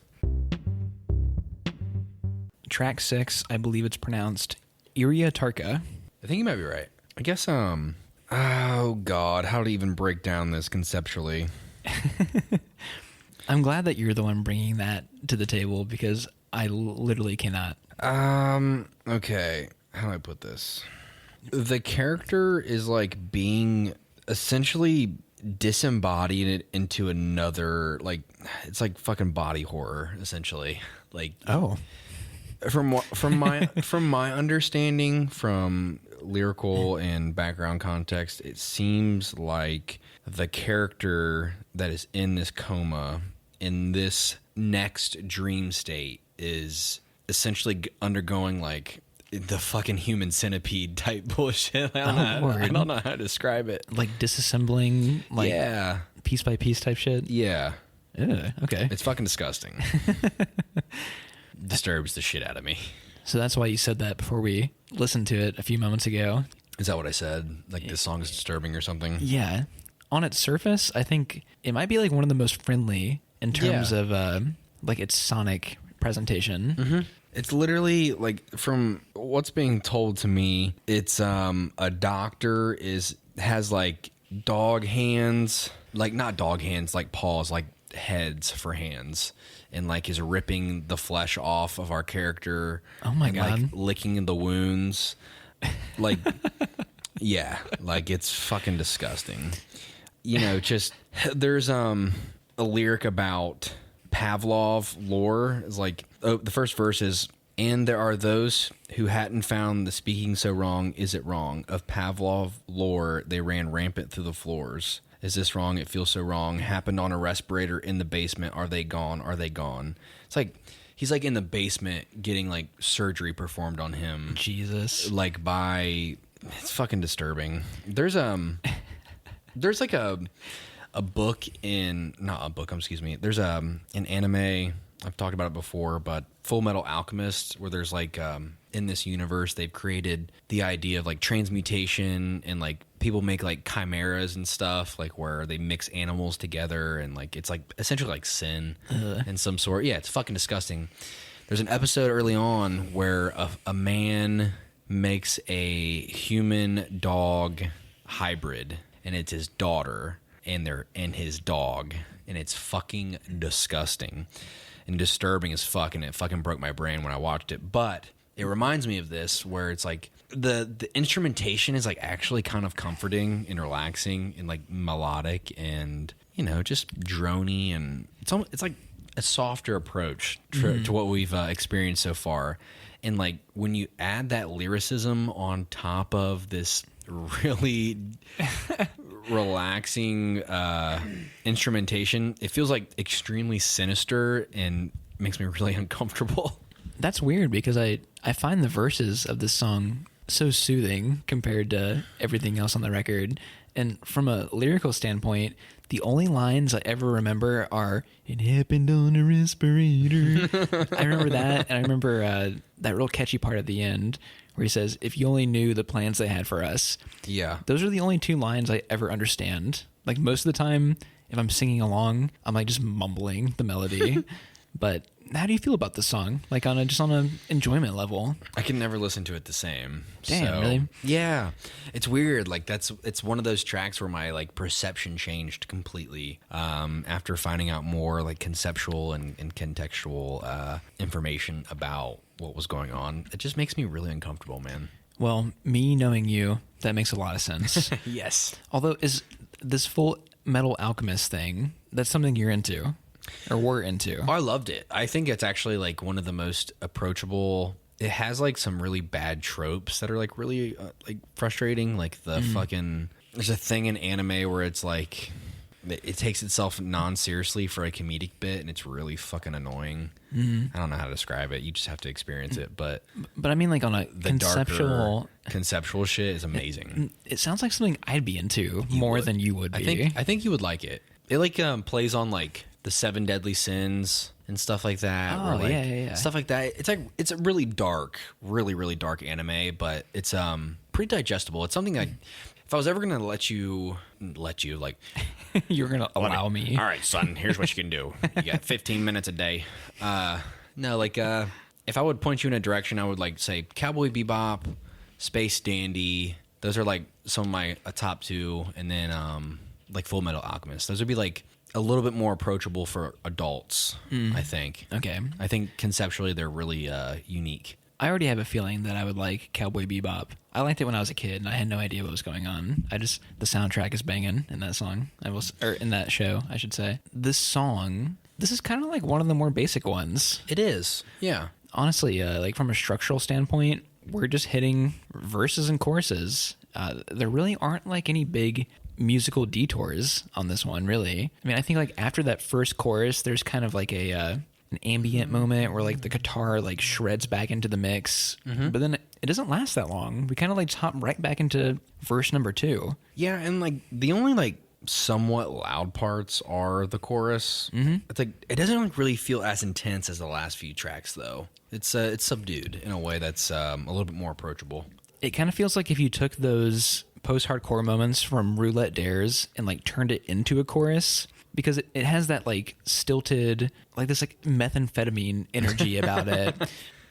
Track 6, I believe it's pronounced Iria Tarka. I think you might be right. I guess, oh God, how to even break down this conceptually? I'm glad that you're the one bringing that to the table because I literally cannot. Okay, how do I put this? The character is like being essentially disembodied into another, like, it's like fucking body horror, essentially. Like, oh. From my understanding, from lyrical and background context, it seems like the character that is in this coma in this next dream state is essentially undergoing like the fucking human centipede type bullshit. I don't know how to describe it. Like disassembling, like piece by piece type shit. Yeah. Ew, okay. It's fucking disgusting. disturbs the shit out of me. So that's why you said that before we listened to it a few moments ago. Is that what I said? Like this song is disturbing or something? Yeah. On its surface, I think it might be like one of the most friendly in terms of like its sonic presentation. Mm-hmm. It's literally like, from what's being told to me, it's a doctor has like dog hands, like not dog hands, like paws, like heads for hands, and like is ripping the flesh off of our character. Oh my God. Like licking the wounds. Like, yeah, like it's fucking disgusting. You know, just there's a lyric about Pavlov lore. Is like, the first verse is, and there are those who hadn't found the speaking so wrong, is it wrong? Of Pavlov lore, they ran rampant through the floors. Is this wrong? It feels so wrong. Happened on a respirator in the basement. Are they gone? Are they gone? It's like, he's like in the basement getting like surgery performed on him. Jesus. Like it's fucking disturbing. There's like a book there's an anime, I've talked about it before, but Full Metal Alchemist, where there's like in this universe they've created the idea of like transmutation, and like people make like chimeras and stuff, like where they mix animals together, and like it's like essentially like sin in some sort. Yeah, it's fucking disgusting. There's an episode early on where a man makes a human dog hybrid, and it's his daughter and his dog, and it's fucking disgusting and disturbing as fuck, and it fucking broke my brain when I watched it. But it reminds me of this, where it's like the instrumentation is like actually kind of comforting and relaxing and like melodic and, you know, just drony, and it's like a softer approach to what we've experienced so far. And like when you add that lyricism on top of this really relaxing instrumentation, it feels like extremely sinister and makes me really uncomfortable. That's weird, because I find the verses of this song so soothing compared to everything else on the record. And from a lyrical standpoint, the only lines I ever remember are, "It happened on a respirator." I remember that, and I remember that real catchy part at the end where he says, "If you only knew the plans they had for us." Yeah. Those are the only two lines I ever understand. Like most of the time, if I'm singing along, I'm like just mumbling the melody. But how do you feel about this song? Like on a enjoyment level? I can never listen to it the same. Damn, really? Yeah. It's weird. Like it's one of those tracks where my like perception changed completely after finding out more like conceptual and contextual information about what was going on. It just makes me really uncomfortable, man. Well, me knowing you, that makes a lot of sense. Yes. Although, is this Full Metal Alchemist thing, that's something you're into? Or were into? Oh, I loved it. I think it's actually like one of the most approachable. It has like some really bad tropes that are like really like frustrating. Like the fucking, there's a thing in anime where it's like it takes itself non-seriously for a comedic bit, and it's really fucking annoying. I don't know how to describe it. You just have to experience it. But I mean, like on a conceptual shit is amazing. It sounds like something I'd be into more than you would be. I think you would like it. It like plays on like the 7 deadly sins and stuff like that. Oh, like, yeah. Stuff like that. It's like, it's a really dark, really, really dark anime, but it's pretty digestible. It's something like, if I was ever going to let you like, you're going to allow me. All right, son, here's what you can do. You got 15 minutes a day. No, like, if I would point you in a direction, I would like say Cowboy Bebop, Space Dandy. Those are like some of my top 2. And then, like Full Metal Alchemist. Those would be like a little bit more approachable for adults, I think. Okay. I think conceptually they're really unique. I already have a feeling that I would like Cowboy Bebop. I liked it when I was a kid, and I had no idea what was going on. The soundtrack is banging in that song. Or in that show, I should say. This song, this is kind of like one of the more basic ones. It is, yeah. Honestly, like from a structural standpoint, we're just hitting verses and choruses. There really aren't like any big musical detours on this one, really. I mean, I think like after that first chorus, there's kind of like an ambient moment where like the guitar like shreds back into the mix, but then it doesn't last that long. We kind of like hop right back into verse number 2. Yeah, and like the only like somewhat loud parts are the chorus. It's like it doesn't like really feel as intense as the last few tracks though. It's subdued in a way that's a little bit more approachable. It kind of feels like if you took those post-hardcore moments from Roulette Dares and like turned it into a chorus, because it has that like stilted, like this like methamphetamine energy about it,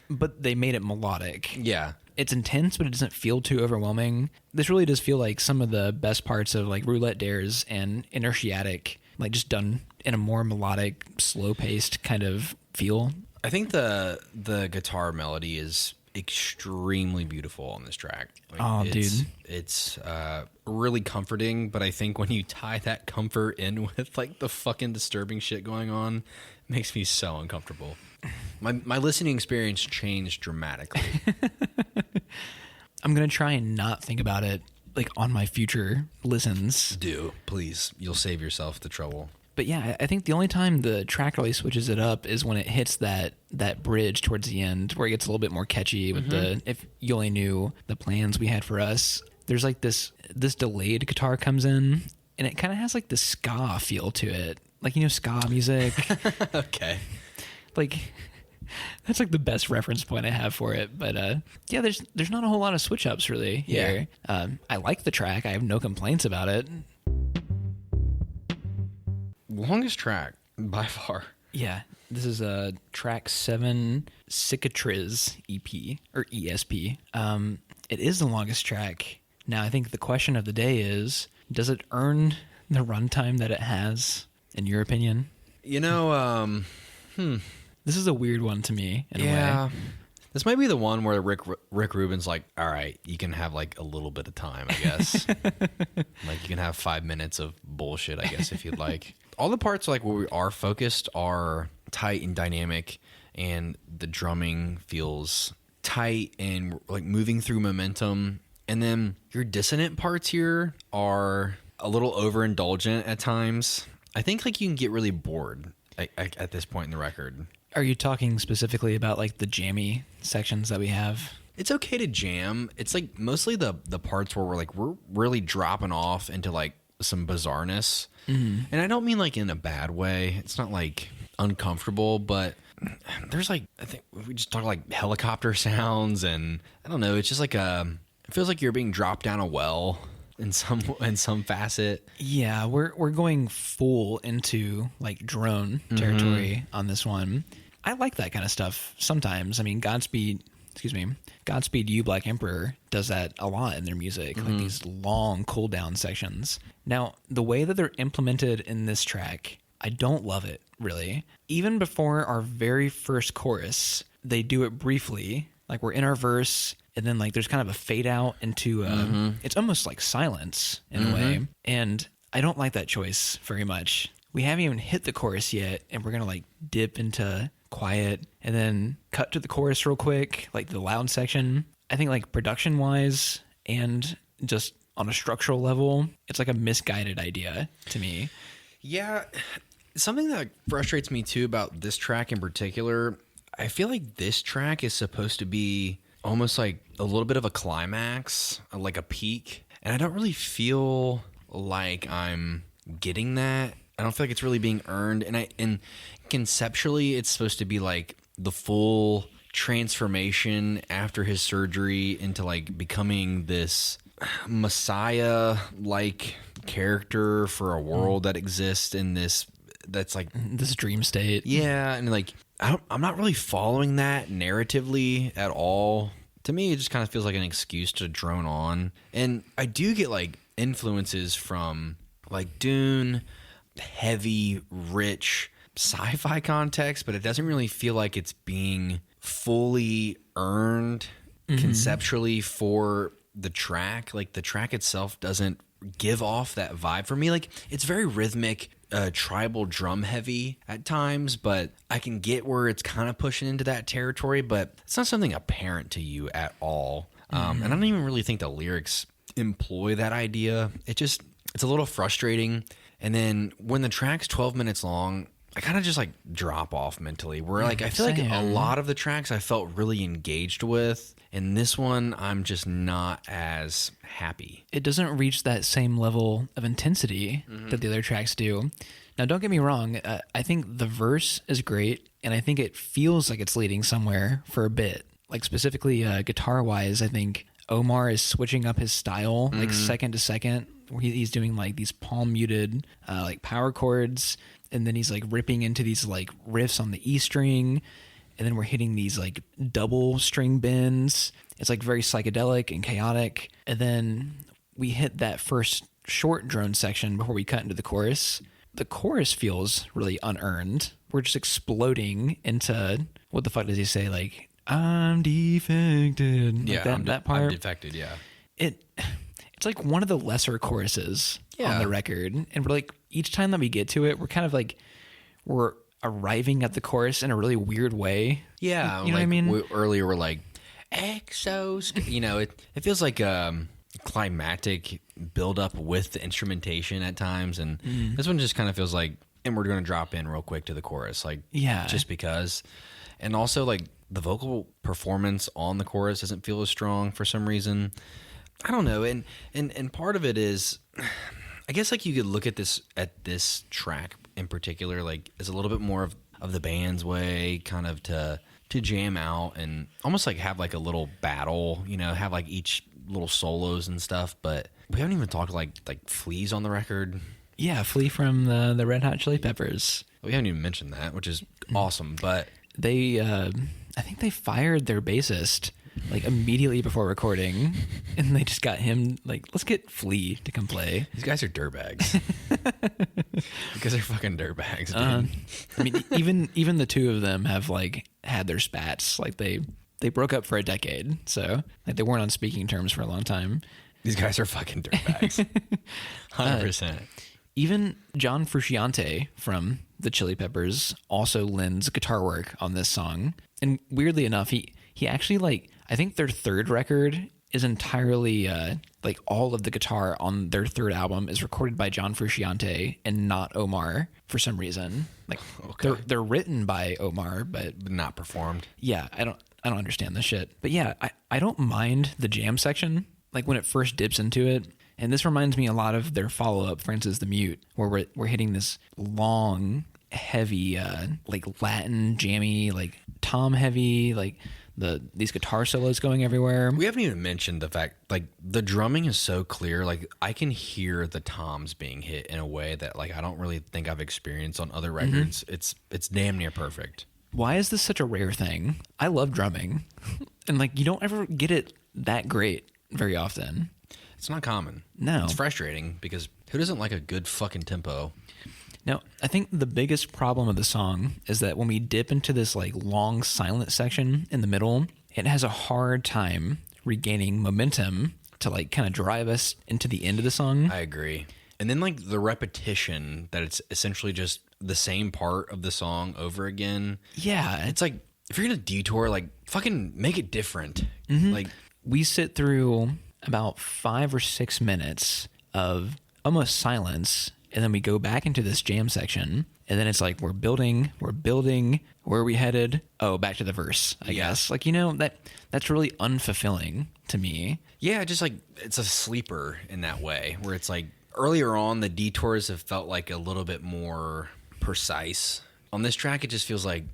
but they made it melodic. Yeah. It's intense, but it doesn't feel too overwhelming. This really does feel like some of the best parts of like Roulette Dares and Inertiatic, like just done in a more melodic, slow-paced kind of feel. I think the guitar melody is extremely beautiful on this track. Like, dude. It's really comforting, but I think when you tie that comfort in with like the fucking disturbing shit going on, it makes me so uncomfortable. My listening experience changed dramatically. I'm going to try and not think about it like on my future listens. Do, please. You'll save yourself the trouble. But yeah, I think the only time the track really switches it up is when it hits that bridge towards the end where it gets a little bit more catchy with the, if you only knew the plans we had for us. There's like this delayed guitar comes in and it kind of has like the ska feel to it. Like, you know, ska music. Okay. Like, that's like the best reference point I have for it. But yeah, there's not a whole lot of switch ups really here. Yeah. I like the track. I have no complaints about it. Longest track by far. Yeah, this is track 7, Cicatriz EP or ESP. It is the longest track. Now, I think the question of the day is, does it earn the runtime that it has, in your opinion? You know, This is a weird one to me, in a way. This might be the one where Rick Rubin's like, all right, you can have like a little bit of time, I guess. Like you can have 5 minutes of bullshit, I guess, if you'd like. All the parts like where we are focused are tight and dynamic, and the drumming feels tight and like moving through momentum. And then your dissonant parts here are a little overindulgent at times. I think like you can get really bored at this point in the record. Are you talking specifically about like the jammy sections that we have? It's okay to jam. It's like mostly the parts where we're really dropping off into like some bizarreness. Mm-hmm. And I don't mean like in a bad way. It's not like uncomfortable, but there's like, I think we just talk like helicopter sounds, and I don't know. It's just like it feels like you're being dropped down a well in some facet. Yeah, we're going full into like drone territory on this one. I like that kind of stuff sometimes. I mean, Godspeed You Black Emperor does that a lot in their music, like these long cool down sections. Now, the way that they're implemented in this track, I don't love it, really. Even before our very first chorus, they do it briefly. Like we're in our verse, and then like there's kind of a fade out into it's almost like silence in a way. And I don't like that choice very much. We haven't even hit the chorus yet, and we're gonna like dip into quiet and then cut to the chorus real quick, like the loud section. I think like production wise and just on a structural level, it's like a misguided idea to me. Yeah, something that frustrates me too about this track in particular, I feel like this track is supposed to be almost like a little bit of a climax, like a peak, and I don't really feel like I'm getting that. I don't feel like it's really being earned, and conceptually it's supposed to be like the full transformation after his surgery into like becoming this messiah like character for a world that exists in this, that's like this dream state. Yeah, and like I'm not really following that narratively at all. To me, it just kind of feels like an excuse to drone on. And I do get like influences from like Dune, heavy, rich sci-fi context, but it doesn't really feel like it's being fully earned conceptually for the track. Like the track itself doesn't give off that vibe for me. Like it's very rhythmic, tribal drum heavy at times, but I can get where it's kind of pushing into that territory, but it's not something apparent to you at all. And I don't even really think the lyrics employ that idea. It's a little frustrating. And then when the track's 12 minutes long, I kind of just like drop off mentally. Where like I feel like a lot of the tracks I felt really engaged with, and this one I'm just not as happy. It doesn't reach that same level of intensity that the other tracks do. Now, don't get me wrong. I think the verse is great, and I think it feels like it's leading somewhere for a bit. Like specifically guitar-wise, I think Omar is switching up his style like second to second, where he's doing like these palm muted like power chords, and then he's like ripping into these like riffs on the E string, and then we're hitting these like double string bends. It's like very psychedelic and chaotic, and then we hit that first short drone section before we cut into the chorus. The chorus feels really unearned. We're just exploding into, what the fuck does he say? Like, I'm defected. Yeah, like that part. I'm defected, yeah. It's like one of the lesser choruses on the record. And we're like, each time that we get to it, we're kind of like, we're arriving at the chorus in a really weird way. Yeah. You know what I mean? Earlier we're like, exos. You know, it feels like climactic build up with the instrumentation at times. And this one just kind of feels like, and we're going to drop in real quick to the chorus. Like, just because. And also like the vocal performance on the chorus doesn't feel as strong for some reason. I don't know. And part of it is, I guess like you could look at this track in particular, like as a little bit more of the band's way, kind of to jam out and almost like have like a little battle, you know, have like each little solos and stuff. But we haven't even talked like Flea's on the record. Yeah, Flea from the Red Hot Chili Peppers. We haven't even mentioned that, which is awesome. But they, I think they fired their bassist like immediately before recording, and they just got him like, let's get Flea to come play. These guys are dirtbags. Because they're fucking dirtbags, dude. I mean, even the two of them have like had their spats. Like they broke up for a decade, so like they weren't on speaking terms for a long time. These guys are fucking dirtbags. 100%. Even John Frusciante from the Chili Peppers also lends guitar work on this song. And weirdly enough, he actually like, I think their third record is entirely like all of the guitar on their third album is recorded by John Frusciante and not Omar for some reason. Like they're written by Omar, but not performed. Yeah, I don't understand this shit. But yeah, I don't mind the jam section, like when it first dips into it. And this reminds me a lot of their follow-up, for instance, The Mute, where we're hitting this long, heavy, like Latin, jammy, like tom heavy, like these guitar solos going everywhere. We haven't even mentioned the fact, like, the drumming is so clear. Like, I can hear the toms being hit in a way that, like, I don't really think I've experienced on other records. It's damn near perfect. Why is this such a rare thing? I love drumming. And, like, you don't ever get it that great very often. It's not common. No. It's frustrating because who doesn't like a good fucking tempo? Now, I think the biggest problem of the song is that when we dip into this like long silent section in the middle, it has a hard time regaining momentum to like kind of drive us into the end of the song. I agree. And then like the repetition that it's essentially just the same part of the song over again. Yeah. It's like, if you're going to detour, like fucking make it different. Like we sit through about 5 or 6 minutes of almost silence, and then we go back into this jam section, and then it's like we're building, where are we headed? Oh, back to the verse, I guess. Like, you know, that's really unfulfilling to me. Yeah, just like it's a sleeper in that way, where it's like earlier on the detours have felt like a little bit more precise. On this track, it just feels like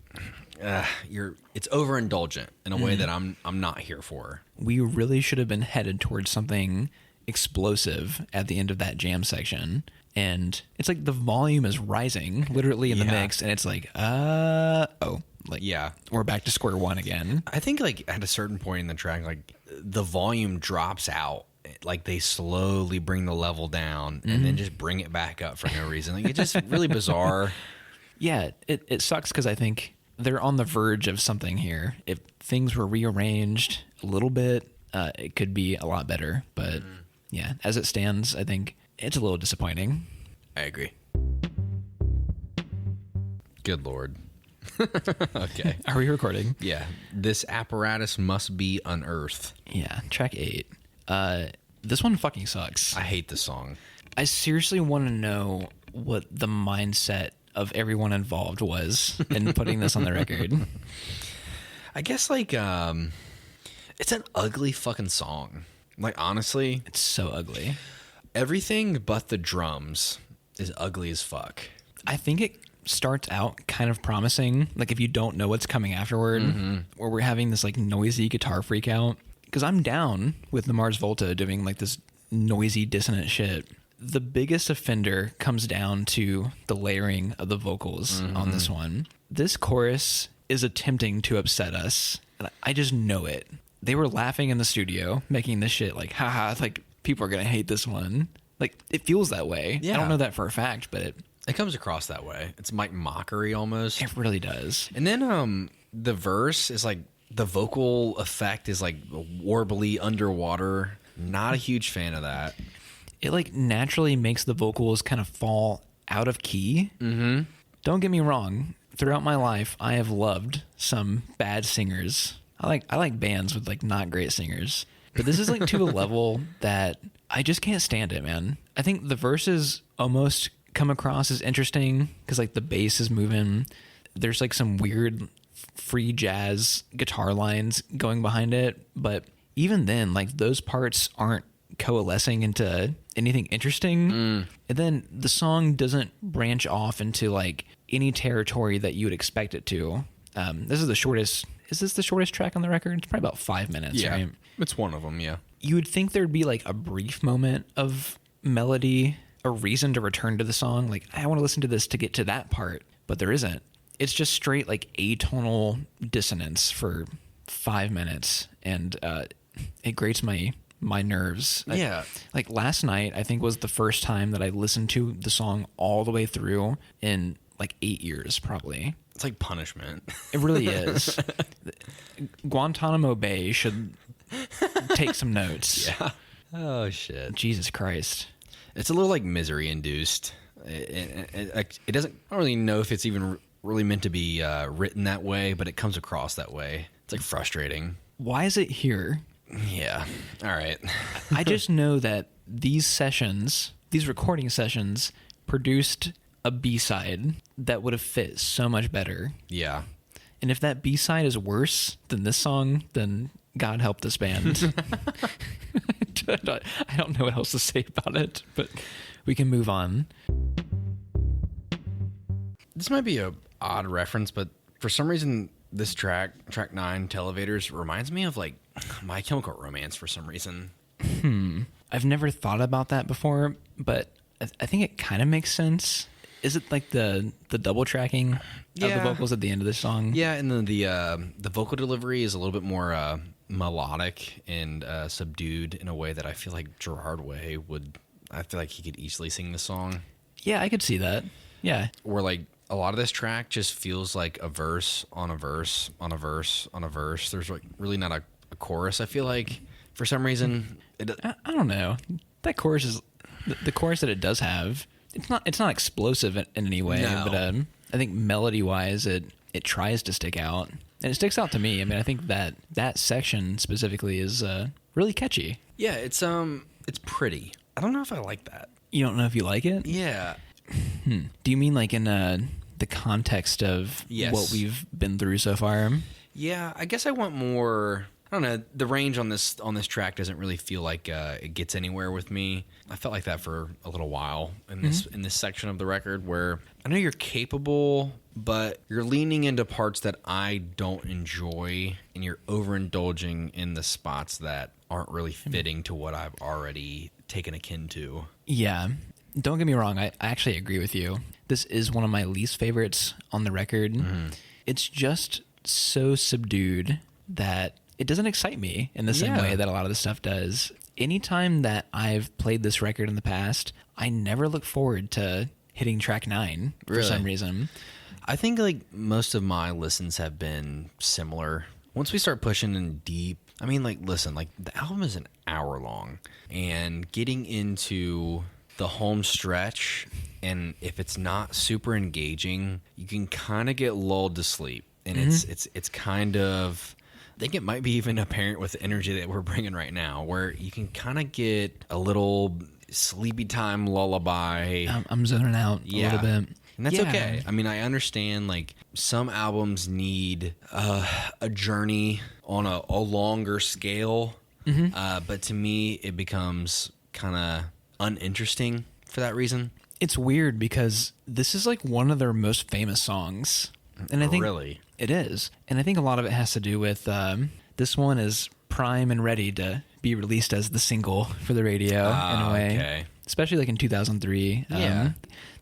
it's overindulgent in a way that I'm not here for. We really should have been headed towards something explosive at the end of that jam section, and it's like the volume is rising literally in the mix, and it's like we're back to square one again. I think like at a certain point in the track, like the volume drops out, like they slowly bring the level down and then just bring it back up for no reason. Like it's just really bizarre. Yeah, it sucks because I think they're on the verge of something here. If things were rearranged a little bit, it could be a lot better. But yeah, as it stands, I think it's a little disappointing. I agree. Good Lord. Okay. Are we recording? Yeah. This apparatus must be unearthed. Yeah, track 8. This one fucking sucks. I hate this song. I seriously want to know what the mindset of everyone involved was in putting this on the record. I guess like it's an ugly fucking song. Like honestly, It's so ugly. everything but the drums is ugly as fuck. I think it starts out kind of promising, like if you don't know what's coming afterward, where we're having this like noisy guitar freak out. Because I'm down with the Mars Volta doing like this noisy dissonant shit. The biggest offender comes down to the layering of the vocals on this one. This chorus is attempting to upset us, and I just know it. They were laughing in the studio, making this shit like, haha, like people are gonna hate this one. Like it feels that way. Yeah. I don't know that for a fact, but It comes across that way. It's like mockery almost. it really does. And then the verse is like the vocal effect is like warbly underwater. Not a huge fan of that. It like naturally makes the vocals kind of fall out of key. Mm-hmm. Don't get me wrong. Throughout my life, I have loved some bad singers. I like bands with like not great singers, but this is like to a level that I just can't stand it, man. I think the verses almost come across as interesting because like the bass is moving. There's like some weird free jazz guitar lines going behind it, but even then, like those parts aren't coalescing into anything interesting. And then the song doesn't branch off into like any territory that you would expect it to. This is the shortest. Is this the shortest track on the record? It's probably about 5 minutes, right? It's one of them, yeah. You would think there'd be like a brief moment of melody, a reason to return to the song. Like, I want to listen to this to get to that part, but there isn't. It's just straight like atonal dissonance for 5 minutes, and it grates my nerves. Yeah. Like last night, I think was the first time that I listened to the song all the way through in like 8 years, probably. It's like punishment. It really is. Guantanamo Bay should take some notes. Yeah. Oh, shit. Jesus Christ. It's a little like misery induced. It doesn't, I don't really know if it's even really meant to be written that way, but it comes across that way. It's like frustrating. Why is it here? Yeah. All right. I just know that these recording sessions, produced a B-side that would have fit so much better. Yeah. And if that B-side is worse than this song, then God help this band. I don't know what else to say about it, but we can move on. This might be a odd reference, but for some reason, this track 9, Televators, reminds me of like My Chemical Romance for some reason. I've never thought about that before, but I think it kind of makes sense. Is it like the double tracking of the vocals at the end of the song? Yeah, and then the vocal delivery is a little bit more melodic and subdued in a way that I feel like Gerard Way would. I feel like he could easily sing the song. Yeah, I could see that. Yeah. Where like a lot of this track just feels like a verse on a verse on a verse on a verse. There's like really not a chorus. I feel like for some reason I don't know. That chorus is the chorus that it does have. It's not explosive in any way, No. but I think melody wise it tries to stick out, and it sticks out to me. I mean, I think that section specifically is really catchy. Yeah, it's pretty. I don't know if I like that. You don't know if you like it? Yeah. Do you mean like in the context of Yes. what we've been through so far? Yeah, I guess I want more. I don't know. The range on this track doesn't really feel like it gets anywhere with me. I felt like that for a little while in this section of the record, where I know you're capable, but you're leaning into parts that I don't enjoy, and you're overindulging in the spots that aren't really fitting to what I've already taken akin to. Yeah. Don't get me wrong. I actually agree with you. This is one of my least favorites on the record. It's just so subdued that it doesn't excite me in the same way that a lot of the stuff does. Anytime that I've played this record in the past, I never look forward to hitting track 9 for some reason. I think like most of my listens have been similar. Once we start pushing in deep, I mean, like, listen, like the album is an hour long, and getting into the home stretch, and if it's not super engaging, you can kind of get lulled to sleep, and it's kind of. I think it might be even apparent with the energy that we're bringing right now, where you can kind of get a little sleepy time lullaby. I'm zoning out a little bit. And that's Yeah. okay. I mean, I understand, like, some albums need a journey on a longer scale. But to me, it becomes kind of uninteresting for that reason. It's weird because this is like one of their most famous songs. And I think Really? it is. And I think a lot of it has to do with this one is prime and ready to be released as the single for the radio in a way. Okay. Especially like in 2003. Yeah.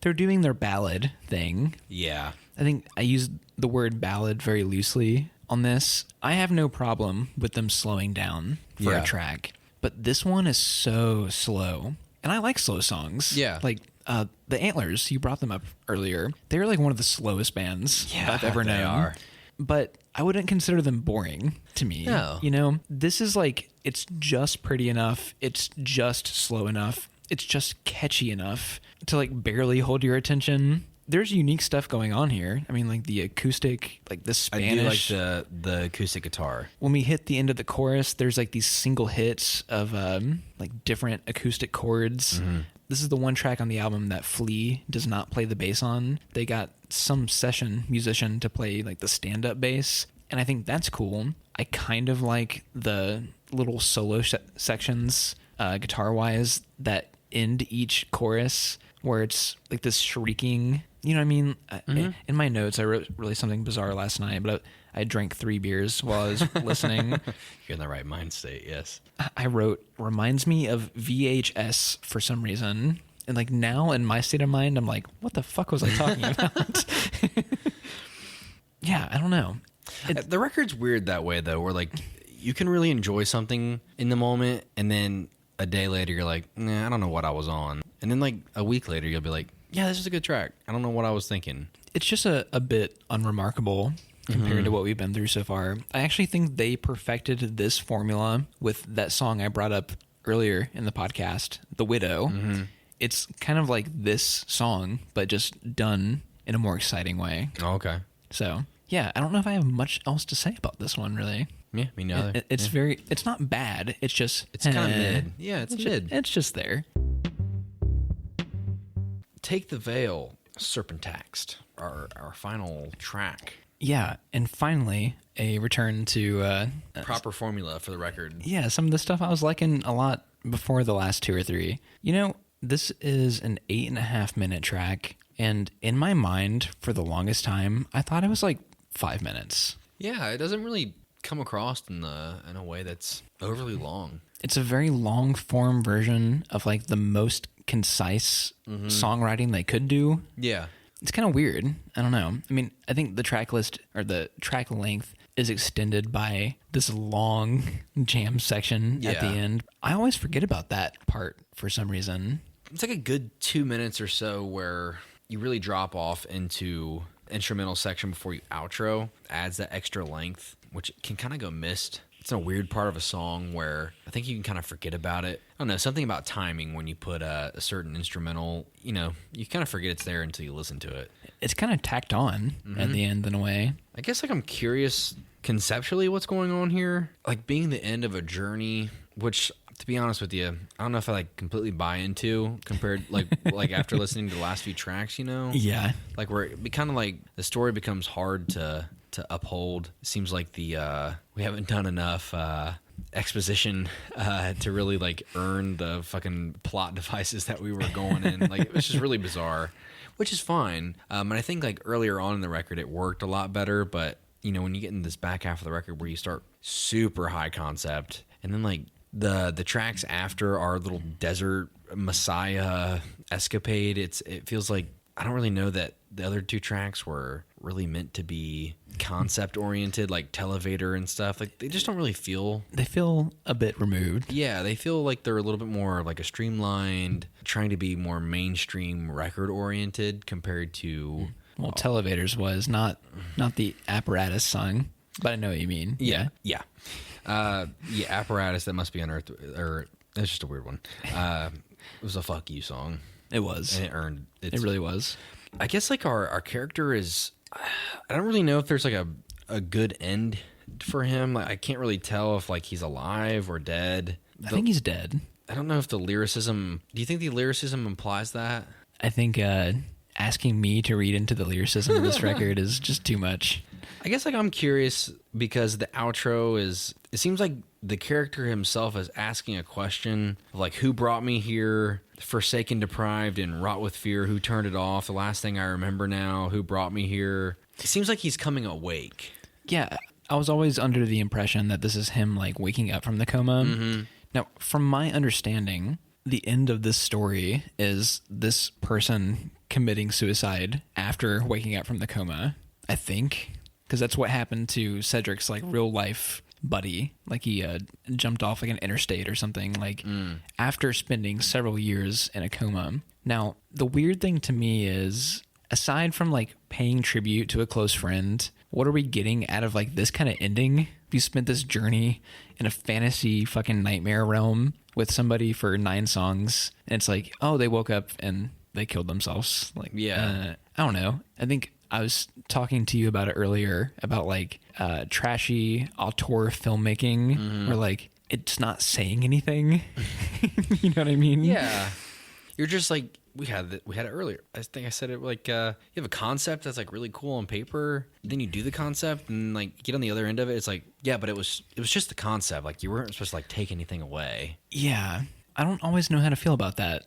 They're doing their ballad thing. Yeah. I think I used the word ballad very loosely on this. I have no problem with them slowing down for a track. But this one is so slow. And I like slow songs. Yeah. Like the Antlers, you brought them up earlier. They're like one of the slowest bands I've ever known. They are. But I wouldn't consider them boring to me. No. You know, this is like, it's just pretty enough. It's just slow enough. It's just catchy enough to like barely hold your attention. There's unique stuff going on here. I mean, like the acoustic, like the Spanish. I do like the acoustic guitar. When we hit the end of the chorus, there's like these single hits of like different acoustic chords. This is the one track on the album that Flea does not play the bass on. They got some session musician to play like the stand-up bass, and I think that's cool. I kind of like the little solo sections guitar-wise that end each chorus where it's like this shrieking. You know what I mean? In my notes, I wrote really something bizarre last night, but I drank 3 beers while I was listening. You're in the right mind state, yes. I wrote, reminds me of VHS for some reason. And like now in my state of mind, I'm like, what the fuck was I talking about? Yeah, I don't know. The record's weird that way, though, where like you can really enjoy something in the moment, and then a day later you're like, nah, I don't know what I was on. And then like a week later you'll be like, yeah, this is a good track. I don't know what I was thinking. It's just a bit unremarkable compared to what we've been through so far. I actually think they perfected this formula with that song I brought up earlier in the podcast, The Widow. It's kind of like this song, but just done in a more exciting way. Oh, okay. So, yeah, I don't know if I have much else to say about this one, really. Yeah, me neither. It's very, it's not bad. It's just, It's kind of mid. Yeah, it's mid. It's just there. Take the Veil, Cerpin Taxt, our final track. Yeah, and finally, a return to... Proper formula for the record. Yeah, some of the stuff I was liking a lot before the last 2 or 3. You know, this is an 8.5-minute track, and in my mind, for the longest time, I thought it was like 5 minutes. Yeah, it doesn't really come across in a way that's overly long. It's a very long-form version of like the most concise songwriting they could do. Yeah. It's kind of weird. I don't know. I mean, I think the track list or the track length is extended by this long jam section at the end. I always forget about that part for some reason. It's like a good 2 minutes or so where you really drop off into instrumental section before you outro. Adds that extra length, which can kind of go missed. It's a weird part of a song where I think you can kind of forget about it. I don't know, something about timing when you put a certain instrumental, you know, you kind of forget it's there until you listen to it. It's kind of tacked on at the end in a way. I guess like I'm curious conceptually what's going on here. Like being the end of a journey, which to be honest with you, I don't know if I like completely buy into compared like after listening to the last few tracks, you know? Yeah. Like where it kind of like the story becomes hard to uphold. It seems like we haven't done enough exposition to really like earn the fucking plot devices that we were going in. Like it was just really bizarre, which is fine. And I think like earlier on in the record it worked a lot better, but you know when you get in this back half of the record where you start super high concept and then like the tracks after our little desert messiah escapade, it feels like I don't really know that the other 2 tracks were really meant to be concept oriented, like Televator and stuff. Like they just don't really feel. They feel a bit removed. Yeah, they feel like they're a little bit more like a streamlined, trying to be more mainstream record oriented compared to. Well, Televators was not the Apparatus song, but I know what you mean. Yeah. Apparatus that must be unearthed, or that's just a weird one. It was a fuck you song. It was. And it earned it really was. I guess like our character is, I don't really know if there's like a good end for him. Like, I can't really tell if like he's alive or dead. I think he's dead. I don't know if the lyricism, do you think the lyricism implies that? I think asking me to read into the lyricism of this record is just too much. I guess like I'm curious because the outro it seems like the character himself is asking a question of like, who brought me here, forsaken, deprived, and wrought with fear, who turned it off, the last thing I remember now, who brought me here. It seems like he's coming awake. Yeah, I was always under the impression that this is him like waking up from the coma. Mm-hmm. Now, from my understanding, the end of this story is this person committing suicide after waking up from the coma, I think, because that's what happened to Cedric's like real life buddy. Like he jumped off like an interstate or something, like after spending several years in a coma. Now, the weird thing to me is, aside from like paying tribute to a close friend, what are we getting out of like this kind of ending? You spent this journey in a fantasy fucking nightmare realm with somebody for 9 songs, and it's like, oh, they woke up and they killed themselves. Like, I don't know. I think I was talking to you about it earlier about like trashy auteur filmmaking, where like it's not saying anything. You know what I mean? Yeah. You're just like, we had it earlier. I think I said it like, you have a concept that's like really cool on paper. Then you do the concept and like get on the other end of it. It's like, yeah, but it was just the concept. Like you weren't supposed to like take anything away. Yeah. I don't always know how to feel about that.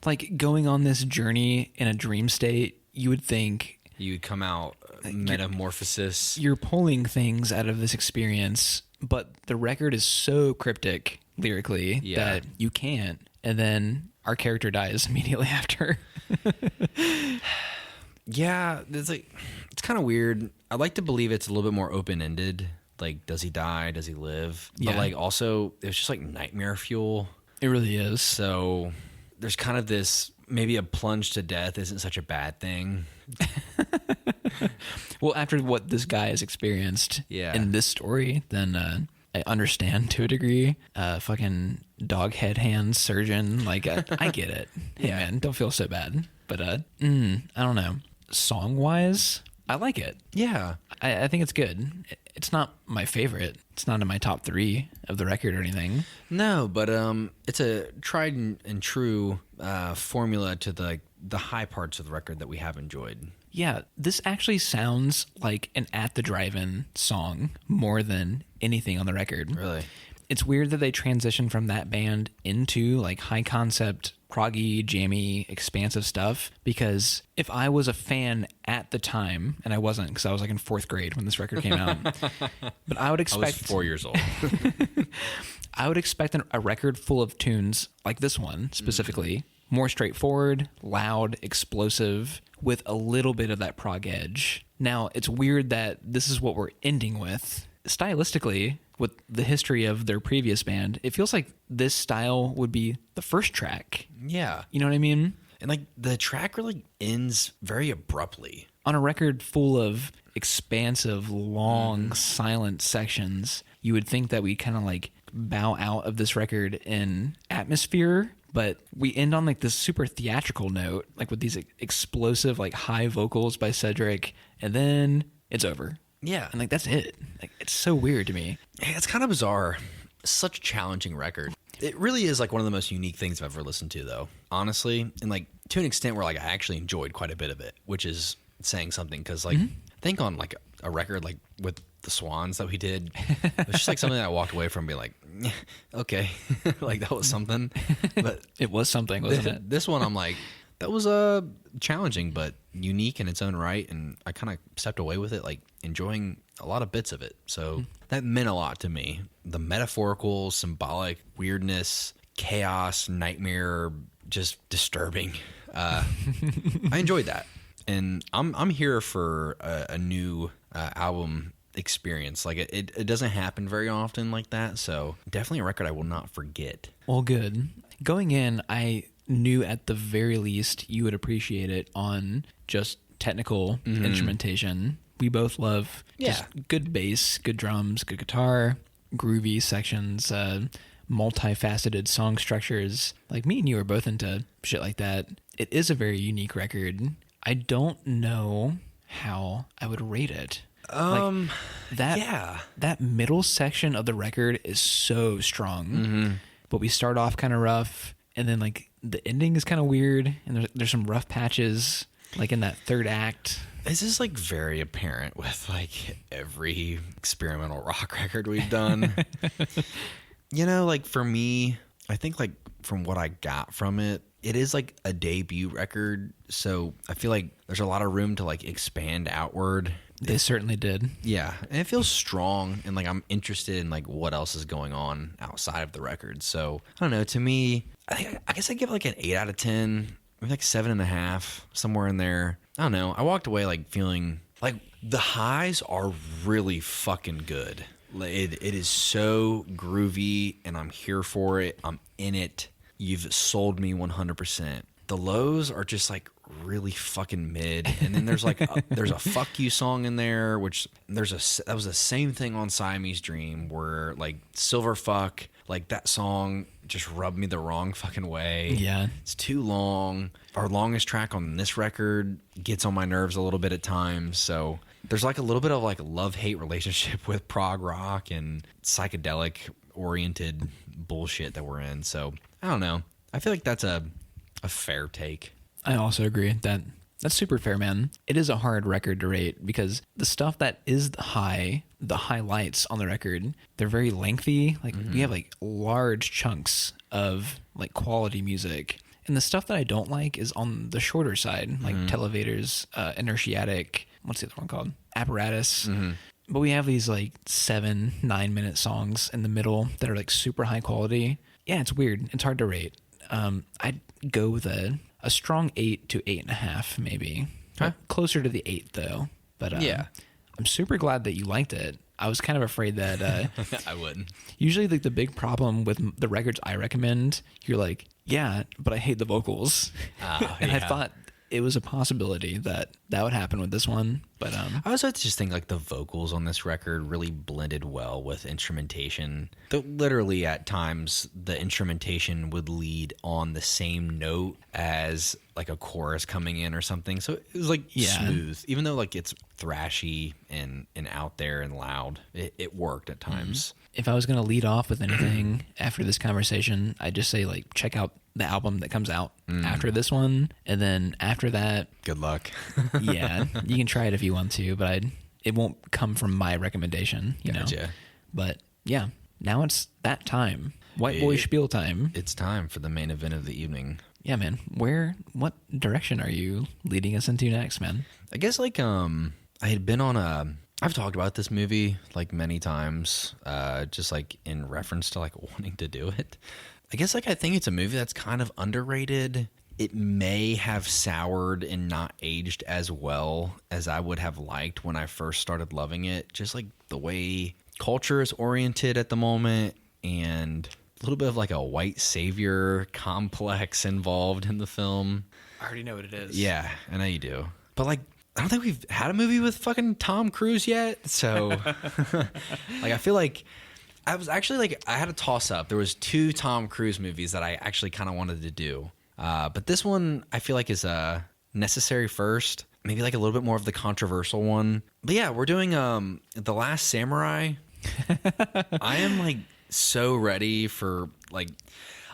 Like going on this journey in a dream state, you would think you would come out metamorphosis. You're pulling things out of this experience, but the record is so cryptic lyrically that you can't. And then our character dies immediately after. Yeah, it's kind of weird. I'd like to believe it's a little bit more open-ended. Like, does he die? Does he live? Yeah. But like, also, it's just like nightmare fuel. It really is. So there's kind of this, maybe a plunge to death isn't such a bad thing. Well, after what this guy has experienced in this story, then I understand to a degree. Fucking dog head hands surgeon. Like, I get it. Hey, man, don't feel so bad. But I don't know. Song-wise, I like it. Yeah. I think it's good. It's not my favorite. It's not in my top 3 of the record or anything. No, but it's a tried and true formula to the high parts of the record that we have enjoyed. Yeah, this actually sounds like an At the Drive-In song more than anything on the record. Really? It's weird that they transitioned from that band into like high concept, proggy, jammy, expansive stuff, because if I was a fan at the time, and I wasn't because I was like in 4th grade when this record came out, but I would expect... I was 4 years old. I would expect a record full of tunes like this one specifically, more straightforward, loud, explosive, with a little bit of that prog edge. Now, it's weird that this is what we're ending with. Stylistically, with the history of their previous band, it feels like this style would be the first track. Yeah. You know what I mean? And like the track really ends very abruptly. On a record full of expansive, long, silent sections, you would think that we kind of like bow out of this record in atmosphere, but we end on like this super theatrical note, like with these explosive, like high vocals by Cedric, and then it's over. Yeah. And like, that's it. Like, it's so weird to me. Yeah, it's kind of bizarre. Such a challenging record. It really is like one of the most unique things I've ever listened to, though, honestly. And like to an extent where like I actually enjoyed quite a bit of it, which is saying something, because like I think on like a record like with the Swans that we did, it was just like something that I walked away from being like, okay, like that was something. But it was something, wasn't it? This one I'm like, that was challenging but unique in its own right, and I kind of stepped away with it like enjoying a lot of bits of it. So that meant a lot to me. The metaphorical, symbolic weirdness, chaos, nightmare, just disturbing. I enjoyed that, and I'm here for a new album experience. Like it doesn't happen very often like that, so definitely a record I will not forget. Well, good. Going in, I knew at the very least you would appreciate it on just technical instrumentation. We both love just good bass, good drums, good guitar, groovy sections, multifaceted song structures. Like me and you are both into shit like that. It is a very unique record. I don't know how I would rate it. That middle section of the record is so strong, but we start off kind of rough, and then like the ending is kind of weird, and there's some rough patches like in that third act. This is like very apparent with like every experimental rock record we've done. Like for me, I think like from what I got from it, it is like a debut record. So I feel like there's a lot of room to like expand outward. They certainly did. Yeah. And it feels strong. And like, I'm interested in like what else is going on outside of the record. So I don't know. To me, I guess I give it like an 8 out of 10, maybe like 7.5, somewhere in there. I don't know. I walked away like feeling like the highs are really fucking good. It is so groovy and I'm here for it. I'm in it. You've sold me 100%. The lows are just like really fucking mid, and then there's like there's a fuck you song in there, which that was the same thing on Siamese Dream, where like Silver Fuck, like that song just rubbed me the wrong fucking way. Yeah, it's too long. Our longest track on this record gets on my nerves a little bit at times, so there's like a little bit of like love-hate relationship with prog rock and psychedelic oriented bullshit that we're in. So I don't know. I feel like that's a fair take. I also agree that's super fair, man. It is a hard record to rate because the stuff that is the highlights on the record, they're very lengthy. Like we have like large chunks of like quality music. And the stuff that I don't like is on the shorter side, like Televator's Inertiatic, what's the other one called? Apparatus. But we have these like 7-9 minute songs in the middle that are like super high quality. Yeah, it's weird. It's hard to rate. I'd go with a strong 8 to 8.5, maybe. Huh? Closer to the 8 though. But yeah, I'm super glad that you liked it. I was kind of afraid that I wouldn't. Usually, like the big problem with the records I recommend, you're like, yeah, but I hate the vocals, and I thought it was a possibility that would happen with this one. But I also just think like the vocals on this record really blended well with instrumentation. Literally at times the instrumentation would lead on the same note as like a chorus coming in or something. So it was like smooth, even though like it's thrashy and out there and loud. It worked at times. If I was going to lead off with anything after this conversation, I'd just say like check out the album that comes out after this one, and then after that, good luck. Yeah, you can try it if you want to, but it won't come from my recommendation, you know. But yeah, now it's that time, white boy spiel time. It's time for the main event of the evening. Yeah, man. What direction are you leading us into next, man? I guess like I had been on I've talked about this movie like many times, just like in reference to like wanting to do it. I guess like I think it's a movie that's kind of underrated. It may have soured and not aged as well as I would have liked when I first started loving it. Just like the way culture is oriented at the moment, and a little bit of like a white savior complex involved in the film. I already know what it is. Yeah, I know you do. But like, I don't think we've had a movie with fucking Tom Cruise yet. So like, I feel like I was actually like, I had a toss up. There was 2 Tom Cruise movies that I actually kind of wanted to do. But this one I feel like is necessary first. Maybe like a little bit more of the controversial one. But yeah, we're doing The Last Samurai. I am like so ready for like,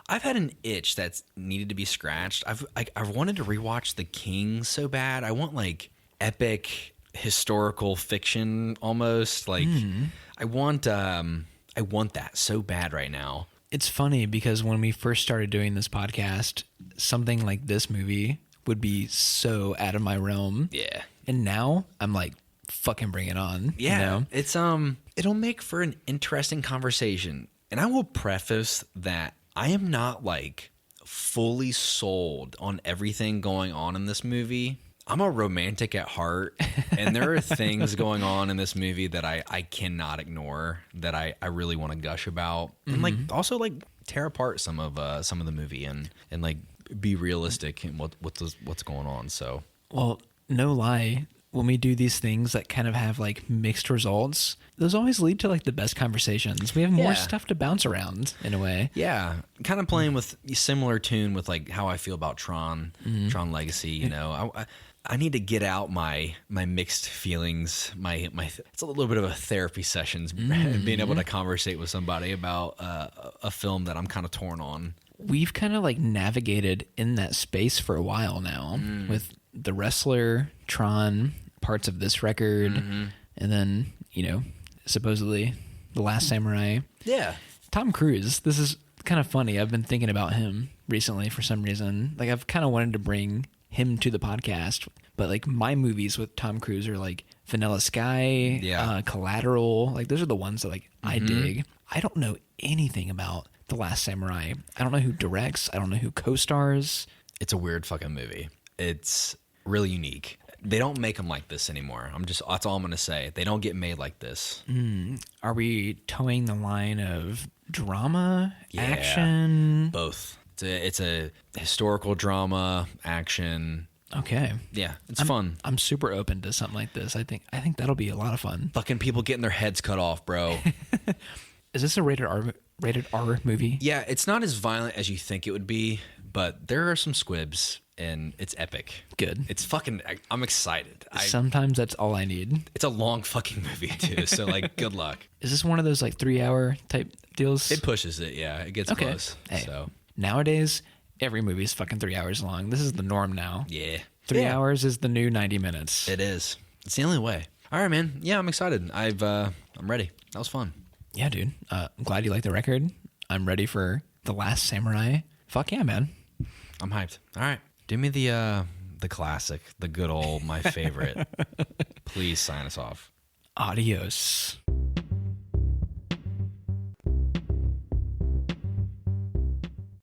I've had an itch that's needed to be scratched. I've wanted to rewatch The King so bad. I want like epic historical fiction almost. Like I want that so bad right now. It's funny because when we first started doing this podcast, something like this movie would be so out of my realm. Yeah. And now I'm like, fucking bring it on. Yeah. You know? It's it'll make for an interesting conversation. And I will preface that I am not like fully sold on everything going on in this movie. I'm a romantic at heart, and there are things going on in this movie that I cannot ignore, that I really want to gush about, and like also like tear apart some of the movie and like be realistic in what's going on. So, well, no lie, when we do these things that kind of have like mixed results, those always lead to like the best conversations. We have more stuff to bounce around in a way. Yeah, kind of playing with a similar tune with like how I feel about Tron Legacy. You know, I need to get out my mixed feelings. My it's a little bit of a therapy sessions, being able to conversate with somebody about a film that I'm kind of torn on. we've kind of like navigated in that space for a while now with The Wrestler, Tron, parts of this record, and then, supposedly The Last Samurai. Yeah. Tom Cruise, this is kind of funny. I've been thinking about him recently for some reason. Like, I've kind of wanted to bring him to the podcast, but like my movies with Tom Cruise are like Vanilla Sky, Collateral. Like, those are the ones that like I dig. I don't know anything about The Last Samurai. I don't know who directs. I don't know who co-stars. It's a weird fucking movie. It's really unique. They don't make them like this anymore. That's all I'm going to say. They don't get made like this. Are we towing the line of drama, action? Both. It's a historical drama, action. Okay. Yeah, it's fun. I'm super open to something like this. I think that'll be a lot of fun. Fucking people getting their heads cut off, bro. Is this a rated R movie? Yeah, it's not as violent as you think it would be, but there are some squibs, and it's epic. Good. It's fucking... I'm excited. Sometimes that's all I need. It's a long fucking movie, too, so, like, good luck. Is this one of those, like, 3-hour type deals? It pushes it, yeah. It gets close. Hey, so nowadays, every movie is fucking 3 hours long. This is the norm now. Yeah. 3 hours is the new 90 minutes. It is. It's the only way. All right, man. Yeah, I'm excited. I'm ready. That was fun. Yeah, dude. I'm glad you like the record. I'm ready for The Last Samurai. Fuck yeah, man. I'm hyped. All right. Do me the classic, the good old, my favorite. Please sign us off. Adios.